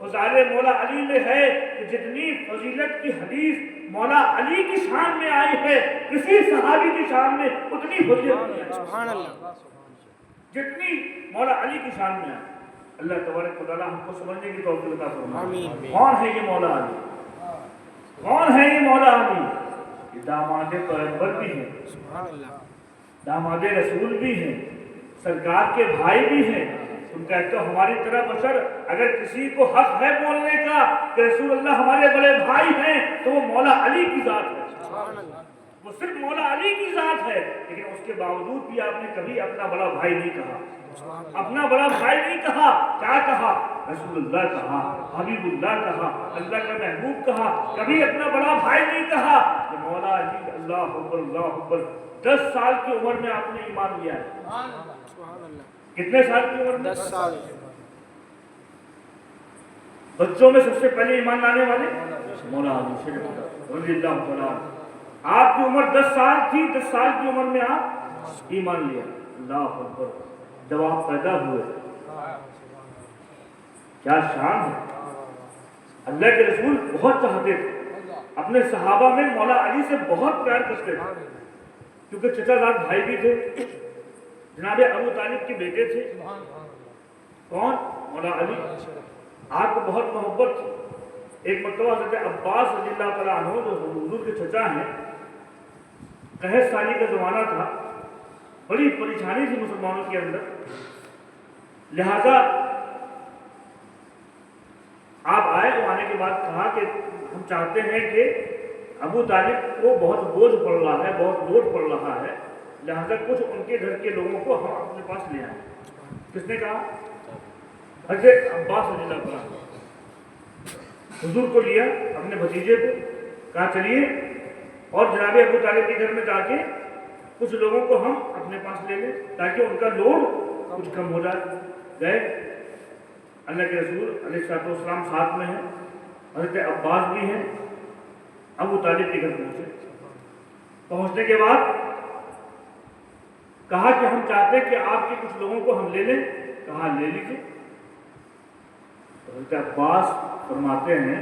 फज़ाइल मौला अली में है कि जितनी फजीलत की हदीस मौला अली की शान में आई है, किसी सहाबी की शान में उतनी फजीलत नहीं आई। सुभान अल्लाह, जितनी मौला अली की शान में आई। अल्लाह तबारक व तआला हमको समझने की तौफीक अता फरमाए। कौन है ये मौला अली? कौन है ये मौला अली? ये दामाद पैगंबर भी हैं, सुभान अल्लाह, दामाद रसूल भी हैं, सरकार के भाई भी हैं। तुम कहते हो हमारी तरह बशर, अगर किसी को हक है बोलने का कि रसूल अल्लाह हमारे बड़े भाई हैं, तो वो मौला अली की जात है। सुभान अल्लाह, वो सिर्फ मौला अली की जात है। लेकिन उसके बावजूद भी आपने कभी अपना बड़ा भाई नहीं कहा, अपना बड़ा भाई नहीं कहा। क्या कहा? रसूलुल्लाह कहा, हबीबुल्लाह कहा, अल्लाह का महबूब कहा, कभी अपना बड़ा भाई नहीं कहा। तो मौला अली, अल्लाह अकबर, अल्लाह अकबर। 10 साल की उम्र में आपने ईमान लिया है। सुभान अल्लाह, कितने साल की उम्र में? 10 साल, बच्चों में सबसे पहले ईमान लाने वाले मौला अली रज़ियल्लाहु तआला। आपकी उम्र 10 साल थी, 10 साल की उम्र में आप ईमान लिया। अल्लाह अकबर। जब आप पैदा हुए, क्या शान है। अल्लाह के रसूल बहुत चाहते थे, अपने सहाबा में मौला अली से बहुत प्यार करते थे, क्योंकि चचाजाद भाई भी थे, जनाब अबू तालिब के बेटे थे। कौन? मौला अली। आपको बहुत मोहब्बत थी। एक मरतबा हज़रत अब्बास रज़ियल्लाहु तआला अन्हु, जो हुजूर के चचा हैं, कहत साली का ज़माना था, बड़ी परेशानी थी मुसलमानों के अंदर, लिहाजा आप आए। तो आने के बाद कहा कि हम चाहते हैं कि अबू तालिब को बहुत बोझ पड़ रहा है, बहुत लोड पड़ रहा है, लिहाजा कुछ उनके घर के लोगों को हम अपने पास ले आए। किसने कहा? हज़रत अब्बास रज़ियल्लाहु तआला हुजूर को लिया, अपने भतीजे को कहा चलिए और जनाब अबू तालिब के घर में जाके कुछ लोगों को हम अपने पास ले लें, ताकि उनका लोड कुछ कम हो जाए। गए, अल्लाह के रसूल अलैहिस्सलाम साथ में हैं, हज़रत अब्बास भी हैं, अबू तालिब के घर पहुँचे। पहुँचने के बाद कहा कि हम चाहते हैं कि आपके कुछ लोगों को हम ले लें। कहा ले लीजिए। हज़रत अब्बास फरमाते हैं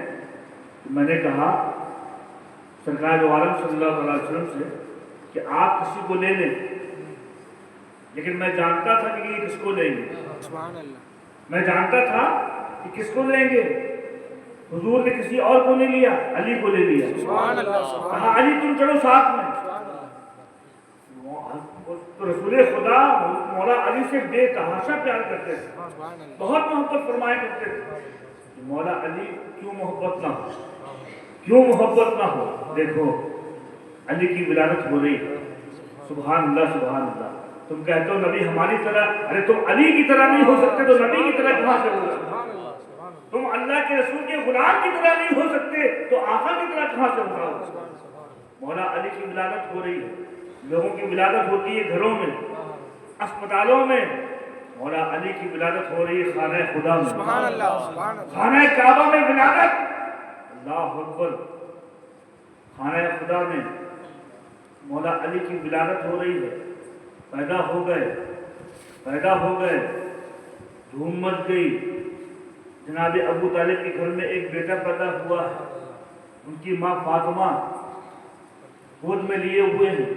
कि मैंने कहा सरकार दो आलम सल्लल्लाहु अलैहि वसल्लम से कि आप किसी को ले लें, लेकिन मैं जानता था कि ये किसको लेंगे। सुभान अल्लाह, मैं जानता था कि किसको लेंगे। हुजूर ने किसी और को नहीं लिया, अली को ले लिया। सुभान अल्लाह, कहा अली तुम चलो साथ में। तो रसूल खुदा मौला अली से बेतहाशा प्यार करते थे, सुभान अल्लाह, बहुत मोहब्बत फरमाया करते थे। मौला अली क्यों मोहब्बत ना हो, क्यों मोहब्बत ना हो। देखो अली की विलादत हो रही है। सुभान अल्लाह, सुभान अल्लाह। तुम कहते हो नबी हमारी तरह, अरे तुम अली की तरह नहीं हो सकते तो नबी की तरह कहां से होगा। सुभान अल्लाह, सुभान अल्लाह, तुम अल्लाह के रसूल के गुलाम की तरह नहीं हो सकते तो आका की तरह कहां से होगा। मौला अली की विलादत हो रही है। लोगों की विलादत होती है घरों में, अस्पतालों में। मौला अली की विलादत हो रही है खाना खुदा में। सुभान अल्लाह, सुभान अल्लाह, खाना काबा में विलादत। अल्लाह अकबर। खाना खुदा में मौला अली की विलादत हो रही है। पैदा हो गए, पैदा हो गए, धूम मच गई। जनाब अबू तालिब के घर में एक बेटा पैदा हुआ है, उनकी माँ फातिमा गोद में लिए हुए हैं,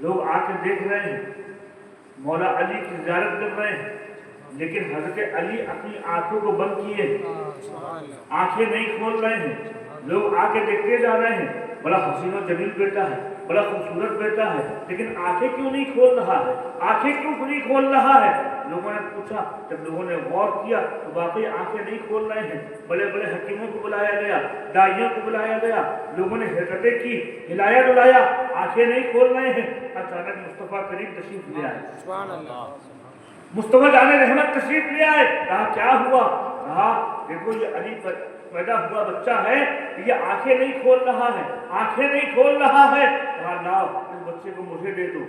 लोग आके देख रहे हैं, मौला अली की ज़ियारत कर रहे हैं, लेकिन हजरत अली अपनी आंखों को बंद किए, आंखें नहीं खोल रहे हैं। लोग आके देखते जा रहे हैं, बड़ा हसीन और जमील बेटा है, बड़ा खूबसूरत बेटा है, लेकिन आंखें क्यों नहीं खोल रहा है, आंखें क्यों नहीं खोल रहा है। लोगों ने पूछा, जब लोगों ने गौर किया तो वाकई आंखें नहीं खोल रहे हैं। बड़े बड़े हकीमों को बुलाया गया, दाइयों को बुलाया गया, लोगों ने हरकतें की, हिलाया डुलाया, आंखें नहीं खोल रहे हैं। अचानक मुस्तफ़ा करीम तशरीफ ले आए, मुस्तफ़ा जाने रहमत तशरीफ ले आए। कहा क्या हुआ? कहा देखो ये अली पर पैदा हुआ बच्चा है, ये आंखें नहीं खोल रहा है, आंखें नहीं खोल रहा है। कहा लाओ इस बच्चे को मुझे दे दो,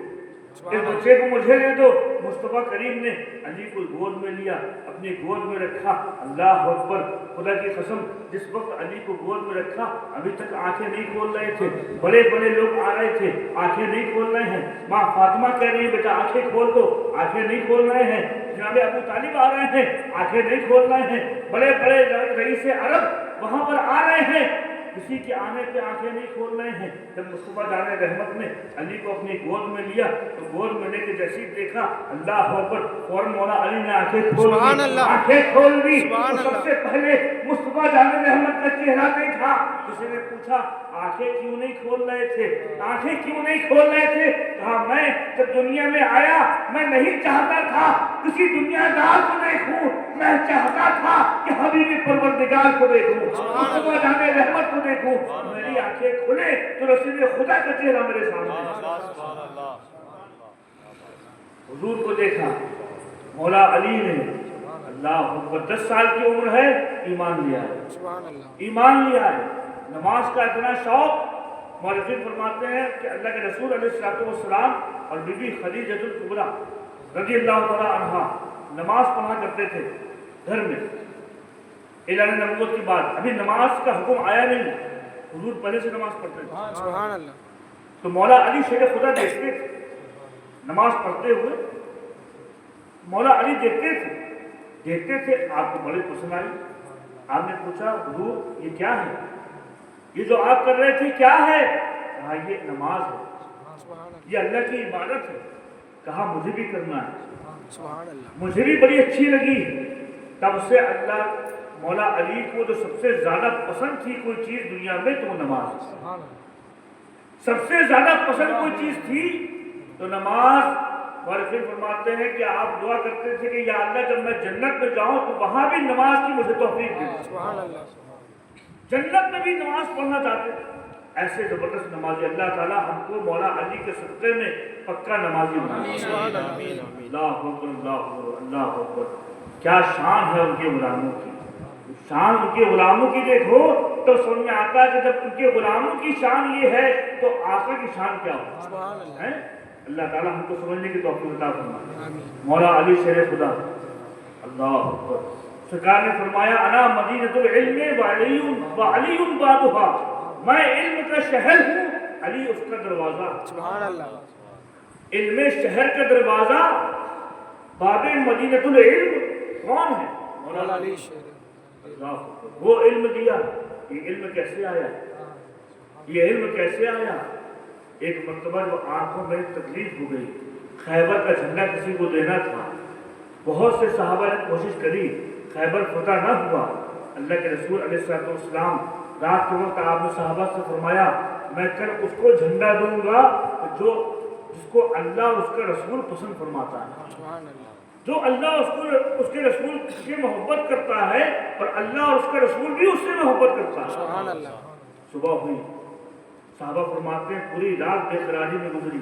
इस बच्चे को मुझे दे दो। मुस्तफ़ा करीम ने अली को गोद में लिया, अपनी गोद में रखा। अल्लाह अकबर, खुदा की कसम, जिस वक्त अली को गोद में रखा अभी तक आंखें नहीं खोल रहे थे। बड़े बड़े लोग आ रहे थे, आंखें नहीं खोल रहे हैं। माँ फातिमा कह रही है बेटा आंखें खोल दो, आंखें नहीं खोल रहे हैं। जनाब अबू तालिब आ रहे हैं, आंखें नहीं खोल रहे हैं। बड़े बड़े रईस अरब वहां पर आ रहे हैं, किसी के आने पे आंखें नहीं खोल रहे हैं। जब मुस्तफ़ा जाने रहमत ने अली को अपनी गोद में लिया तो गोद में लेके जैसे ही देखा अल्लाह अकबर, फौरन मौला अली ने आंखें खोल दी, आंखें खोल दी। तो सबसे पहले मुस्तफ़ा जाने रहमत का चेहरा देखा। किसी ने पूछा आंखें क्यों नहीं खोल रहे थे, आंखें क्यों नहीं खोल रहे थे? कहा मैं जब दुनिया में आया मैं नहीं चाहता था किसी दुनियादार को देखूं, मैं चाहता था कि हबीबी परवरदिगार को देखूं, मुस्तफ़ा जाने रहमत को देखूं। मेरी आंखें खुले तो रसूल खुदा का चेहरा मेरे सामने, हुजूर को देखा। मौला अली ने अल्लाह अकबर, 10 साल की उम्र है, ईमान लिया है, ईमान लिया है। नमाज का इतना शौक, मौलवी फरमाते हैं कि अल्लाह के रसूल अलैहिस्सलातु वस्सलाम और बीबी खदीजतुल कुबरा रज़ी अल्लाह तआला अन्हा नमाज पढ़ा करते थे घर में। ऐलान नबूवत के बाद अभी नमाज का हुक्म आया नहीं, हुजूर पहले से नमाज पढ़ते थे। सुभान अल्लाह। तो मौला अली शेर खुदा देखते थे नमाज पढ़ते हुए, मौला अली देखते थे। आपको बड़ी पसंद आई, आपने पूछा हुजूर ये क्या है, ये जो आप कर रहे थे क्या है? कहा ये नमाज है, ये अल्लाह की इबादत है। कहा मुझे भी करना है, मुझे भी बड़ी अच्छी लगी। तब से अल्लाह मौला अली को जो सबसे ज्यादा पसंद थी कोई चीज दुनिया में तो नमाज, सबसे ज्यादा पसंद कोई चीज थी तो नमाज। और फिर फरमाते हैं कि आप दुआ करते थे कि या अल्लाह जब मैं जन्नत में जाऊं तो वहां भी नमाज की मुझे तौफीक दे, जन्नत में भी नमाज पढ़ना चाहते थे। ऐसे जबरदस्त नमाजी अल्लाह ताला हमको मौला अली के सदक़े में पक्का नमाजी बनाए। अल्लाह अकबर, क्या शान है उनके गुलामों की, शान उनके गुलामों की देखो तो समझ में आता है कि जब उनके गुलामों की शान ये है तो आका की शान क्या है। अल्लाह ताला हमको समझने की तौफीक अता फरमाए। मौला अली शेर खुदा, अल्लाह अकबर। सरकार ने फरमाया अना मदीनतुल इल्म व अलीयुन बाबुहा, मैं इल्म का शहर हूँ, अली उसका दरवाजा। सुभान अल्लाह। इल्म शहर का दरवाजा, बाबे मदीनतुल इल्म कौन है? मौला अली शेर। वो इल्म दिया। ये इल्म कैसे आया, ये इल्म कैसे आया? एक मर्तबा जो आंखों में तकलीफ हो गई, खैबर का झंडा किसी को देना था, बहुत से सहाबा ने कोशिश करी, खैबर फतह न हुआ। अल्लाह के रसूल अलैहिस्सलाम रात के वक्त आपने सहाबा से फरमाया मैं कल उसको झंडा दूंगा जो जिसको अल्लाह उसका रसूल पसंद फरमाता है, जो अल्लाह उसके रसूल से मोहब्बत करता है और अल्लाह और उसका रसूल भी उससे मोहब्बत करता है। सुबह हुई, सहाबा फरमाते हैं पूरी रात बेकरारी में गुजरी,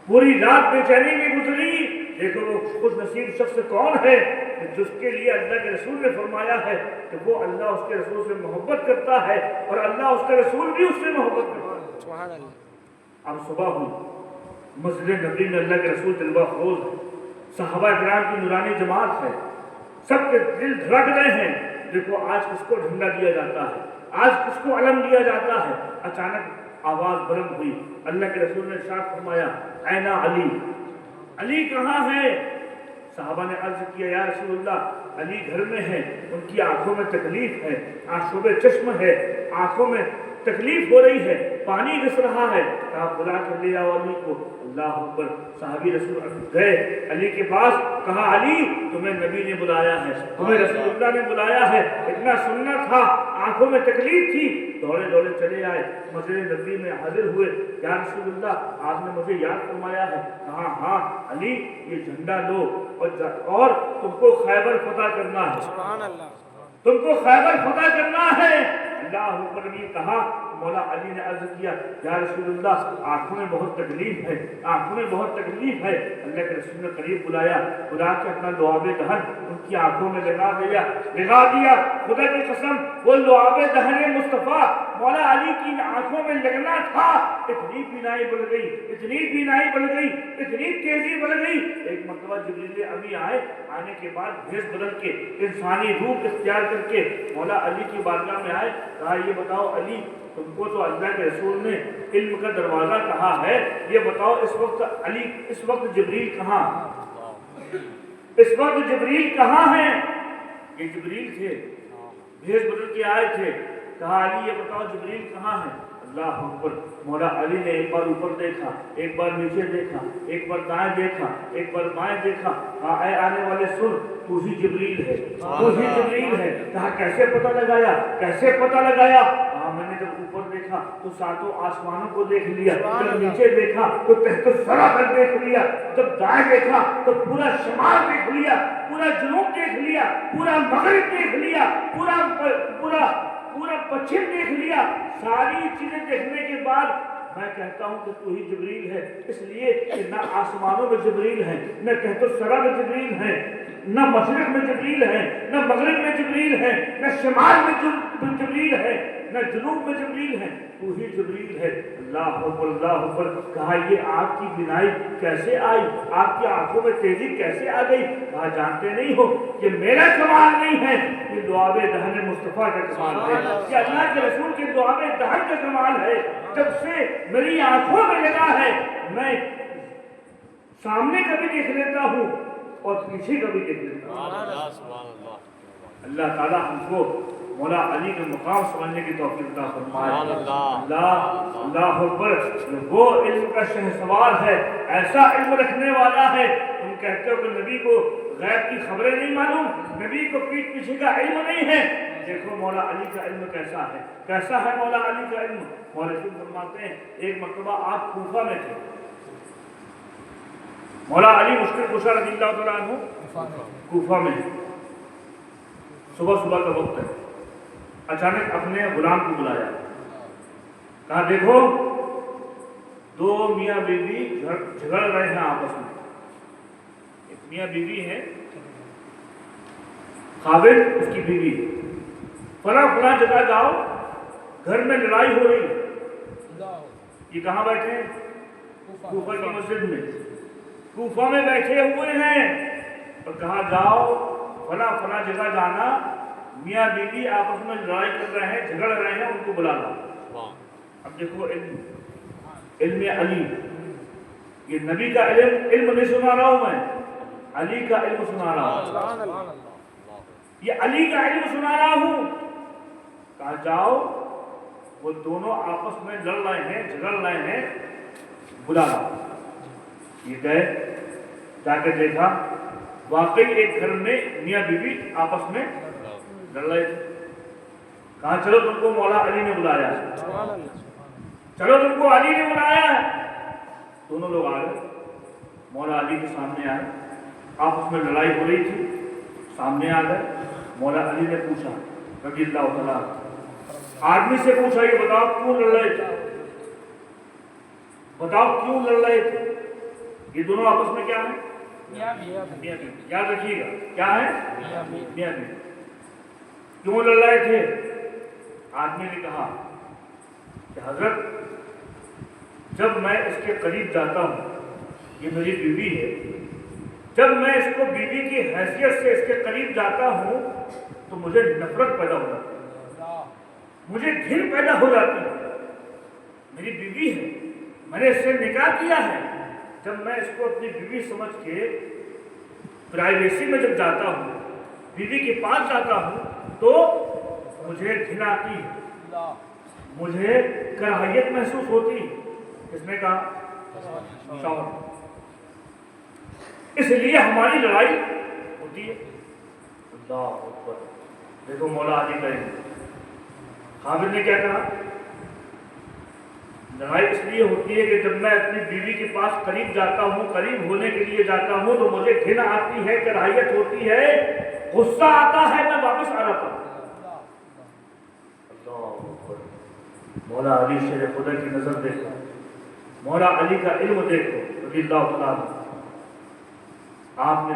पूरी रात बेचैनी में गुजरी। देखो वो खुश नसीब शख्स कौन है जिसके लिए अल्लाह के रसूल ने फरमाया है कि वो अल्लाह उसके रसूल से मोहब्बत करता है और अल्लाह उसका रसूल भी उससे मोहब्बत करता है। अब सुबह हुई, मस्जिद नबी में अल्लाह के रसूल तलबा फरोज है, सहाबा किराम की नूरानी जमात है, सबके दिल धड़क रहे हैं। देखो आज किसको झंडा दिया जाता है, आज किसको अलम दिया जाता है। अचानक आवाज बुलंद हुई, अल्लाह के रसूल ने इरशाद फरमाया ऐना अली, अली कहाँ है? صحابہ نے عرض کیا یا رسول اللہ علی گھر میں ہے، ان کی آنکھوں میں تکلیف ہے، آشوب چشم ہے، آنکھوں میں تکلیف ہو رہی ہے، پانی رس رہا ہے، آپ بلا کر لے آؤ علی کو۔ اللہ اکبر، صحابی رسول گئے علی کے پاس، کہا علی تمہیں نبی نے بلایا ہے، تمہیں رسول اللہ نے بلایا ہے، اتنا سننا تھا، آنکھوں میں تکلیف تھی، دوڑے دوڑے چلے آئے، مسجد نبی میں حاضر ہوئے، یا رسول اللہ آپ نے مجھے یاد فرمایا ہے؟ کہا ہاں علی یہ جھنڈا لو اور تم کو خیبر فتح کرنا ہے، سبحان اللہ، تم کو خیبر فتح کرنا ہے۔ اللہ اکبر نے کہا، مولا علی نے عرض کیا یا رسول اللہ آنکھوں میں بہت تکلیف ہے، آنکھوں میں بہت تکلیف ہے۔ اللہ کے رسول نے قریب بلایا، بلا کے اپنا لعاب دہن ان کی آنکھوں میں لگا دیا۔ خدا کی قسم وہ لعاب دہن مصطفیٰ مولا علی کی آنکھوں میں لگنا تھا، اتنی بینائی بڑھ گئی، اتنی بینائی بڑھ گئی، اتنی تیزی بڑھ گئی۔ ایک مرتبہ جبریل ابھی آئے، آنے کے بعد بھیس بدل کے انسانی روپ اختیار کر کے مولا علی کی بارگاہ میں آئے، کہا یہ بتاؤ علی تم کو تو اللہ کے رسول نے علم کا دروازہ کہا ہے، یہ بتاؤ اس وقت جبریل کہاں، اس وقت جبریل کہاں ہیں؟ یہ جبریل تھے، بھیس بدل کے آئے تھے۔ کہا علی یہ بتاؤ جبریل کہاں ہے؟ اللہ اکبر، مولا علی نے ایک بار اوپر دیکھا، ایک بار نیچے دیکھا، ایک بار دائیں دیکھا، ایک بار بائیں دیکھا، کہا اے آنے والے سن تو ہی جبریل ہے، تو ہی جبریل ہے۔ کہا کیسے پتہ لگایا، کیسے پتہ لگایا؟ کہا میں نے جب اوپر دیکھا تو ساتوں آسمانوں کو دیکھ لیا، جب نیچے دیکھا تو تحت الثری تک دیکھ لیا، جب دائیں دیکھا تو پورا شمال دیکھ لیا، پورا جنوب دیکھ لیا، پورا مغرب دیکھ لیا، پورا پچھم دیکھ لیا۔ ساری چیزیں دیکھنے کے بعد میں کہتا ہوں کہ تو ہی جبریل ہے، اس لیے کہ نہ آسمانوں میں جبریل ہے، نہ تحت الثری میں جبریل ہے، نہ مشرق میں جبریل ہے، نہ مغرب میں جبریل ہے، نہ شمال میں جبریل ہے، نہ جنوب میں جبریل ہے، تو ہی جبریل ہے۔ اللہ اکبر، اللہ اکبر۔ کہا یہ آپ کی بینائی کیسے آئی، آپ کی آنکھوں میں تیزی کیسے آ گئی؟ کہا جانتے نہیں ہو کہ میرا کمال نہیں ہے، یہ لعاب دہن مصطفیٰ کا کمال ہے، یہ اللہ کے رسول کے لعاب دہن کا کمال ہے۔ جب سے میری آنکھوں میں لگا ہے، میں سامنے کبھی دیکھ لیتا ہوں اور پیچھے کبھی دیکھ لیتا ہوں۔ اللہ تعالیٰ ہم کو مولا علی کے مقام سمجھنے کی توفیق عطا فرمائے۔ اللہ اکبر، وہ علم کا شہسوار ہے، ایسا علم رکھنے والا ہے۔ تم کہتے ہو کہ نبی کو غیب کی خبریں نہیں معلوم، نبی کو پیٹھ پیچھے کا علم نہیں ہے۔ دیکھو مولا علی کا علم کیسا ہے، کیسا ہے مولا علی کا علم۔ مورخین فرماتے ہیں ایک مرتبہ آپ کوفہ میں تھے، مولا علی مشکل کشا رضی اللہ تعالیٰ عنہ کوفہ میں، صبح کا وقت ہے، اچانک اپنے غلام کو بلایا، کہا دیکھو دو میاں بیوی جھگڑ رہے ہیں آپس میں، ایک میاں بیوی ہے، خاوند اس کی بیوی، فلاں جگہ جاؤ، گھر میں لڑائی ہو رہی ہے۔ یہ کہاں بیٹھے ہیں؟ کوفہ کی مسجد میں، کوفہ میں بیٹھے ہوئے ہیں، اور کہا جاؤ فلاں جگہ جانا، میاں بیوی آپس میں لڑائی کر رہے ہیں، جھگڑ رہے ہیں، ان کو بلا لاؤ۔ اب دیکھو علم علی، یہ نبی کا علم نہیں سنا رہا ہوں میں، علی کا علم سنا رہا ہوں، یہ علی کا علم سنا رہا ہوں۔ کہا جاؤ وہ دونوں آپس میں لڑ رہے ہیں، جھگڑ رہے ہیں، بلا لاؤ۔ یہ گئے، جا کے دیکھا واقعی ایک گھر میں میاں بیوی آپس میں لڑ رہے تھے۔ کہا چلو تم کو مولا علی نے بلایا ہے، چلو تم کو علی نے بلایا ہے۔ دونوں لوگ آ گئے، مولا علی کے سامنے آئے، آپس میں لڑائی ہو رہی تھی، سامنے آ گئے۔ مولا علی نے پوچھا رضی اللہ تعالیٰ، آدمی سے پوچھا یہ بتاؤ کیوں لڑ رہے تھے، بتاؤ کیوں لڑ رہے تھے؟ یہ دونوں آپس میں کیا ہیں؟ میاں بیوی، یاد رکھیے گا کیا ہے؟ میاں بیوی۔ کیوں لڑ رہے تھے؟ آدمی نے کہا کہ حضرت جب میں اس کے قریب جاتا ہوں، یہ میری بیوی ہے، جب میں اس کو بیوی کی حیثیت سے اس کے قریب جاتا ہوں تو مجھے نفرت پیدا ہو جاتی ہے، مجھے گھن پیدا ہو جاتی ہے۔ میری بیوی ہے، میں نے اس سے نکاح کیا ہے، جب میں اس کو اپنی بیوی سمجھ کے प्राइवेसी में जब जाता हूँ, बीवी के पास जाता हूँ, तो मुझे घिन आती है, मुझे कराहियत महसूस होती है। किसने कहा? शौहर। इसलिए हमारी लड़ाई होती है। अल्लाह अकबर। देखो मौला अली करेंगे, खाबिर ने क्या कहा? लड़ाई इसलिए होती है कि जब मैं अपनी बीवी के पास करीब जाता हूँ, करीब होने के लिए जाता हूँ, तो मुझे घिन आती है, कराहियत होती है, गुस्सा आता है, मैं वापस आ जाता हूँ। मौला अली शेर खुदा की नजर देखो, मौला अली का इल्म देखो, रज़ियल्लाहु तआला अन्हु। आपने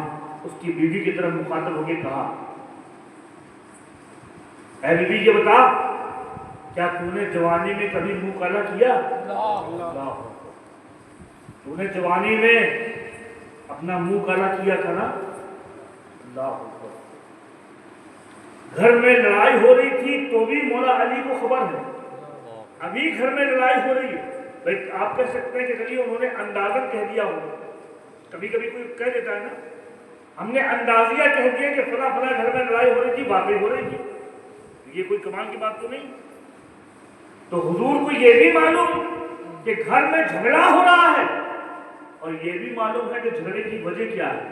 उसकी बीवी की तरफ मुखातब होकर कहा, ऐ बीवी ये बता, क्या तूने जवानी में कभी मुंह काला किया? तूने जवानी में अपना मुंह काला किया था ना? घर में लड़ाई हो रही थी तो भी मौला अली को खबर है, अभी घर में लड़ाई हो रही है। भाई आप कह सकते हैं कि कभी उन्होंने अंदाजन कह दिया हो, कभी कभी कोई कह देता है ना, हमने अंदाजिया कह दिया कि फला फला घर में लड़ाई हो रही थी, वाकई हो रही थी, ये कोई कमाल की बात तो नहीं। तो हुजूर को ये भी मालूम कि घर में झगड़ा हो रहा है, और ये भी मालूम है कि झगड़े की वजह क्या है,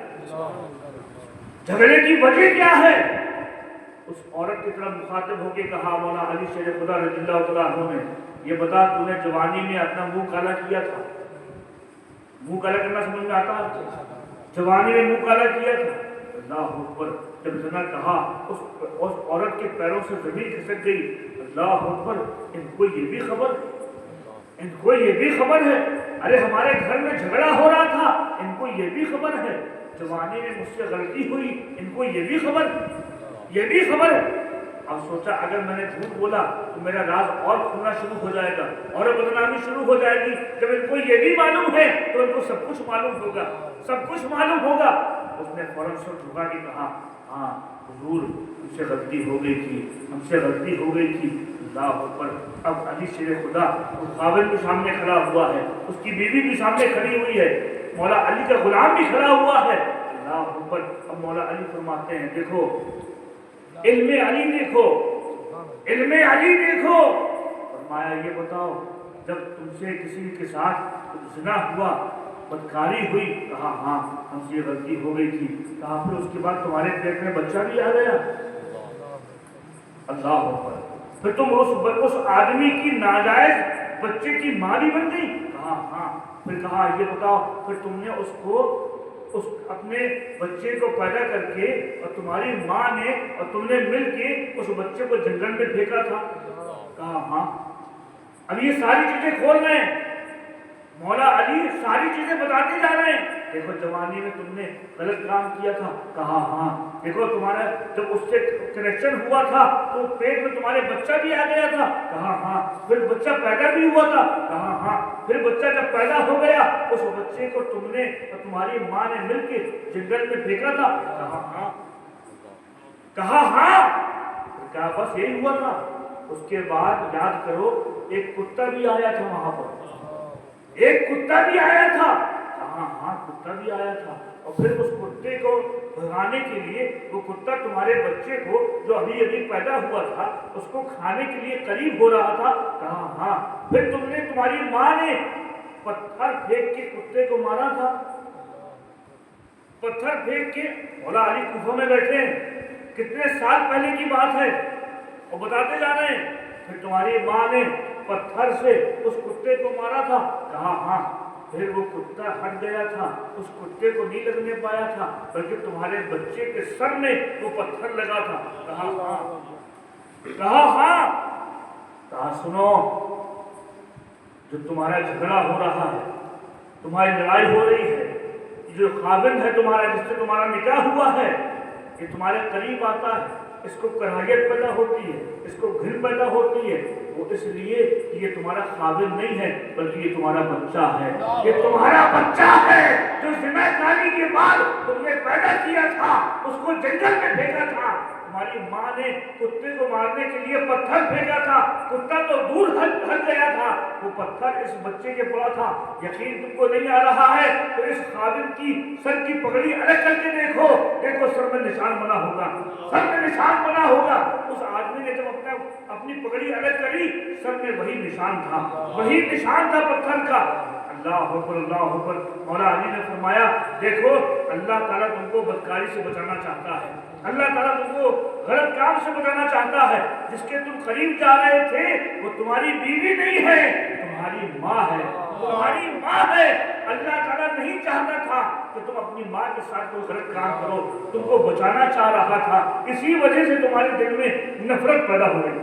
झगड़े की वजह क्या है। उस औरत की तरफ मुखातिब होकर कहा मौला अली शेर खुदा रज़ियल्लाहु तआला अन्हु ने, ये बता तूने जवानी में अपना मुंह काला किया था? मुंह काला करना समझ में आता है? जवानी में मुंह काला किया था? अल्लाह अकबर। जब जना कहा उस औरत के पैरों से जमीन खिसक गई। अल्लाह अकबर। इनको ये भी खबर, इनको ये भी खबर है, अरे हमारे घर में झगड़ा हो रहा था, इनको ये भी खबर है, जवानी में मुझसे गलती हुई, इनको ये भी खबर, ये भी खबर है। अब सोचा अगर मैंने झूठ बोला तो मेरा राज और खुलना शुरू हो जाएगा और बदनामी शुरू हो जाएगी। जब इनको ये भी मालूम है तो इनको सब कुछ मालूम होगा, सब कुछ मालूम होगा। उसने फौरन सर झुका के कहा, हाँ हुजूर हमसे गलती हो गई थी, हमसे गलती हो गई थी। अल्लाह अकबर। अब अली शेर खुदा उस काबिल भी सामने खड़ा हुआ है, उसकी बीवी भी सामने खड़ी हुई है, मौला अली का गुलाम भी खड़ा हुआ है। अल्लाह अकबर। अब मौला अली फरमाते हैं, देखो इल्मे अली देखो, इल्मे अली देखो। फरमाया ये बताओ, जब तुमसे किसी के साथ ज़िना हुआ, बदकारी हुई, कहा हाँ हमसे ये गलती हो गई थी। कहा फिर उसके बाद तुम्हारे पेट में बच्चा भी आ गया? अल्लाह अकबर। फिर तुम उस आदमी की नाजायज बच्चे की माँ भी बन गई? कहा हाँ। फिर कहा ये बताओ, फिर तुमने उसको उस अपने बच्चे को पैदा करके और तुम्हारी माँ ने और तुमने मिलके उस बच्चे को जंगल में फेंका था? कहा हाँ। अब ये सारी चीजें खोल रहे हैं, मौला अली सारी चीजें बताते जा रहे हैं। देखो जवानी में तुमने गलत काम किया था? कहा हाँ। देखो तुम्हारा जब उससे कनेक्शन हुआ था तो पेट में तुम्हारे बच्चा भी आ गया था? कहा हाँ। फिर बच्चा पैदा भी हुआ था? कहा हाँ। फिर बच्चा जब पैदा हो गया उस बच्चे को तुमने और तुम्हारी माँ ने मिलकर जंगल में फेंका था? कहा हाँ। कहा हाँ। कहा बस यही हुआ था? उसके बाद याद करो एक कुत्ता भी आया था वहां पर, एक कुत्ता भी आया था? कहा हाँ कुत्ता भी आया था। और फिर उस कुत्ते को भगाने के लिए वो कुत्ता तुम्हारे बच्चे को जो अभी अभी पैदा हुआ था उसको खाने के लिए करीब हो रहा था? कहा हाँ। फिर तुमने तुम्हारी माँ ने पत्थर फेंक के कुत्ते को मारा था? पत्थर फेंक के। मौला अली कुफा में बैठे हैं, कितने साल पहले की बात है और बताते जा रहे हैं। फिर तुम्हारी माँ ने पत्थर से उस कुत्ते को मारा था? कहा हाँ। फिर वो कुत्ता हट गया था, उस कुत्ते को नहीं लगने पाया था, बल्कि तुम्हारे बच्चे के सर में वो पत्थर लगा था? कहा हाँ। कहा हाँ। कहा सुनो, जो तुम्हारा झगड़ा हो रहा है, तुम्हारी लड़ाई हो रही है, जो खाविंद है तुम्हारा, जिससे तुम्हारा निकाह हुआ है, ये तुम्हारे करीब आता है, इसको कराहियत पैदा होती है, इसको घिन पैदा होती है, वो इसलिए कि ये तुम्हारा खाविंद नहीं है बल्कि ये तुम्हारा बच्चा है, ये तुम्हारा बच्चा है जो ज़िनाकारी के बाद तुमने पैदा کیا تھا، اس کو جنگل میں پھینکا تھا، تمہاری ماں نے کتے کو مارنے کے لیے پتھر پھینکا تھا، کتا تو دور ہٹ گیا تھا، وہ پتھر اس بچے کے پڑا تھا، یقین تم کو نہیں آ رہا ہے تو اس خادم کی سر کی پگڑی الگ کر کے دیکھو، دیکھو سر میں نشان بنا ہوگا، سر میں نشان بنا ہوگا۔ اس آدمی نے جب اپنی پگڑی الگ کری، سر میں وہی نشان تھا، وہی نشان تھا پتھر کا۔ اللہ اکبر، اللہ اکبر۔ مولا علی نے فرمایا دیکھو اللہ تعالیٰ تم کو بدکاری سے بچانا چاہتا ہے، اللہ تعالیٰ تم کو غلط کام سے بچانا چاہتا ہے، جس کے تم قریب جا رہے تھے وہ تمہاری بیوی نہیں ہے، تمہاری ماں ہے، تمہاری ماں ہے۔ اللہ تعالیٰ نہیں چاہتا تھا کہ تم اپنی ماں کے ساتھ کوئی غلط کام کرو، تم کو بچانا چاہ رہا تھا، اسی وجہ سے تمہارے دل میں نفرت پیدا ہو گئی۔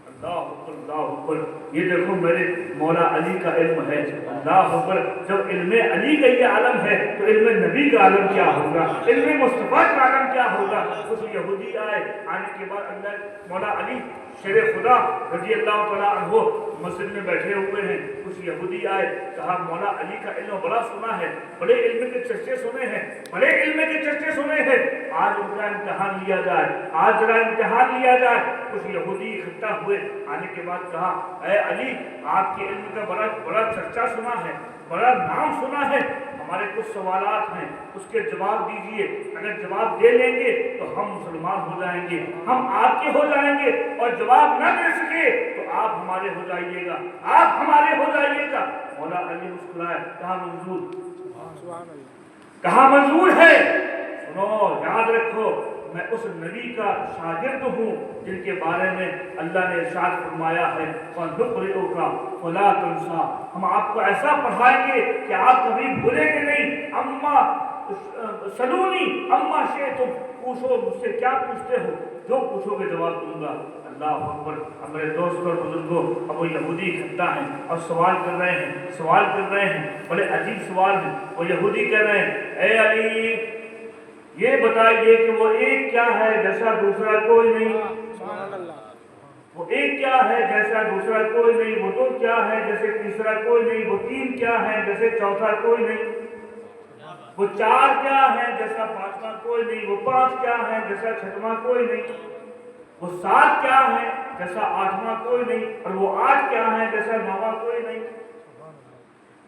اللہ اکبر، اللہ اکبر۔ یہ دیکھو میرے مولا علی کا علم ہے، اللہ اکبر۔ جب علم علی کا یہ عالم ہے تو علم نبی کا عالم کیا ہوگا، علم مصطفیٰ کا عالم کیا ہوگا۔ کچھ یہودی آئے، آنے کے بعد اللہ مولا علی شیر خدا رضی اللہ تعالیٰ عنہ مسجد میں بیٹھے ہوئے ہیں، کچھ یہودی آئے، کہا مولا علی کا علم بڑا سنا ہے، بڑے علم کے چرچے سنے ہیں، بڑے علم کے چرچے سنے ہیں، آج ان کا امتحان لیا جائے، آج ذرا امتحان لیا جائے۔ کچھ یہودی اکٹھا ہوئے، آنے کے بعد کہا اے علی آپ کے علم کا بڑا چرچا سنا ہے، بڑا نام سنا ہے، ہمارے کچھ سوالات ہیں اس کے جواب دیجئے، اگر جواب دے لیں گے تو ہم مسلمان ہو جائیں گے، ہم آپ کے ہو جائیں گے، اور جواب نہ دے سکے تو آپ ہمارے ہو جائیے گا، آپ ہمارے ہو جائیے گا۔ مولا علی مسکرائے، کہا منظور، کہا منظور ہے۔ سنو یاد رکھو میں اس نبی کا شاگرد ہوں جن کے بارے میں اللہ نے ارشاد فرمایا ہے فَنُقْرِئُكَ فَلَا تَنْسَى، ہم آپ کو ایسا پڑھائیں گے کہ آپ کبھی بھولیں گے نہیں۔ اما سلونی اما شئتم، پوچھو مجھ سے کیا پوچھتے ہو، جو پوچھو گے جواب دوں گا۔ اللہ اکبر۔ اب میرے دوستوں اور بزرگوں، اب وہ یہودی اکٹھا ہیں اور سوال کر رہے ہیں، سوال کر رہے ہیں، بڑے عجیب سوال ہیں۔ وہ یہودی کہہ رہے ہیں اے علی یہ بتائیے کہ وہ ایک کیا ہے جیسا دوسرا کوئی نہیں، وہ ایک کیا ہے جیسا دوسرا کوئی نہیں، وہ دو کیا ہے جیسے تیسرا کوئی نہیں، وہ تین کیا ہے جیسے چوتھا کوئی نہیں، وہ چار کیا ہے جیسا پانچواں کوئی نہیں، وہ پانچ کیا ہے جیسا چھٹواں کوئی نہیں، وہ سات کیا ہے جیسا آٹھواں کوئی نہیں، اور وہ آٹھ کیا ہے جیسا نواں کوئی نہیں،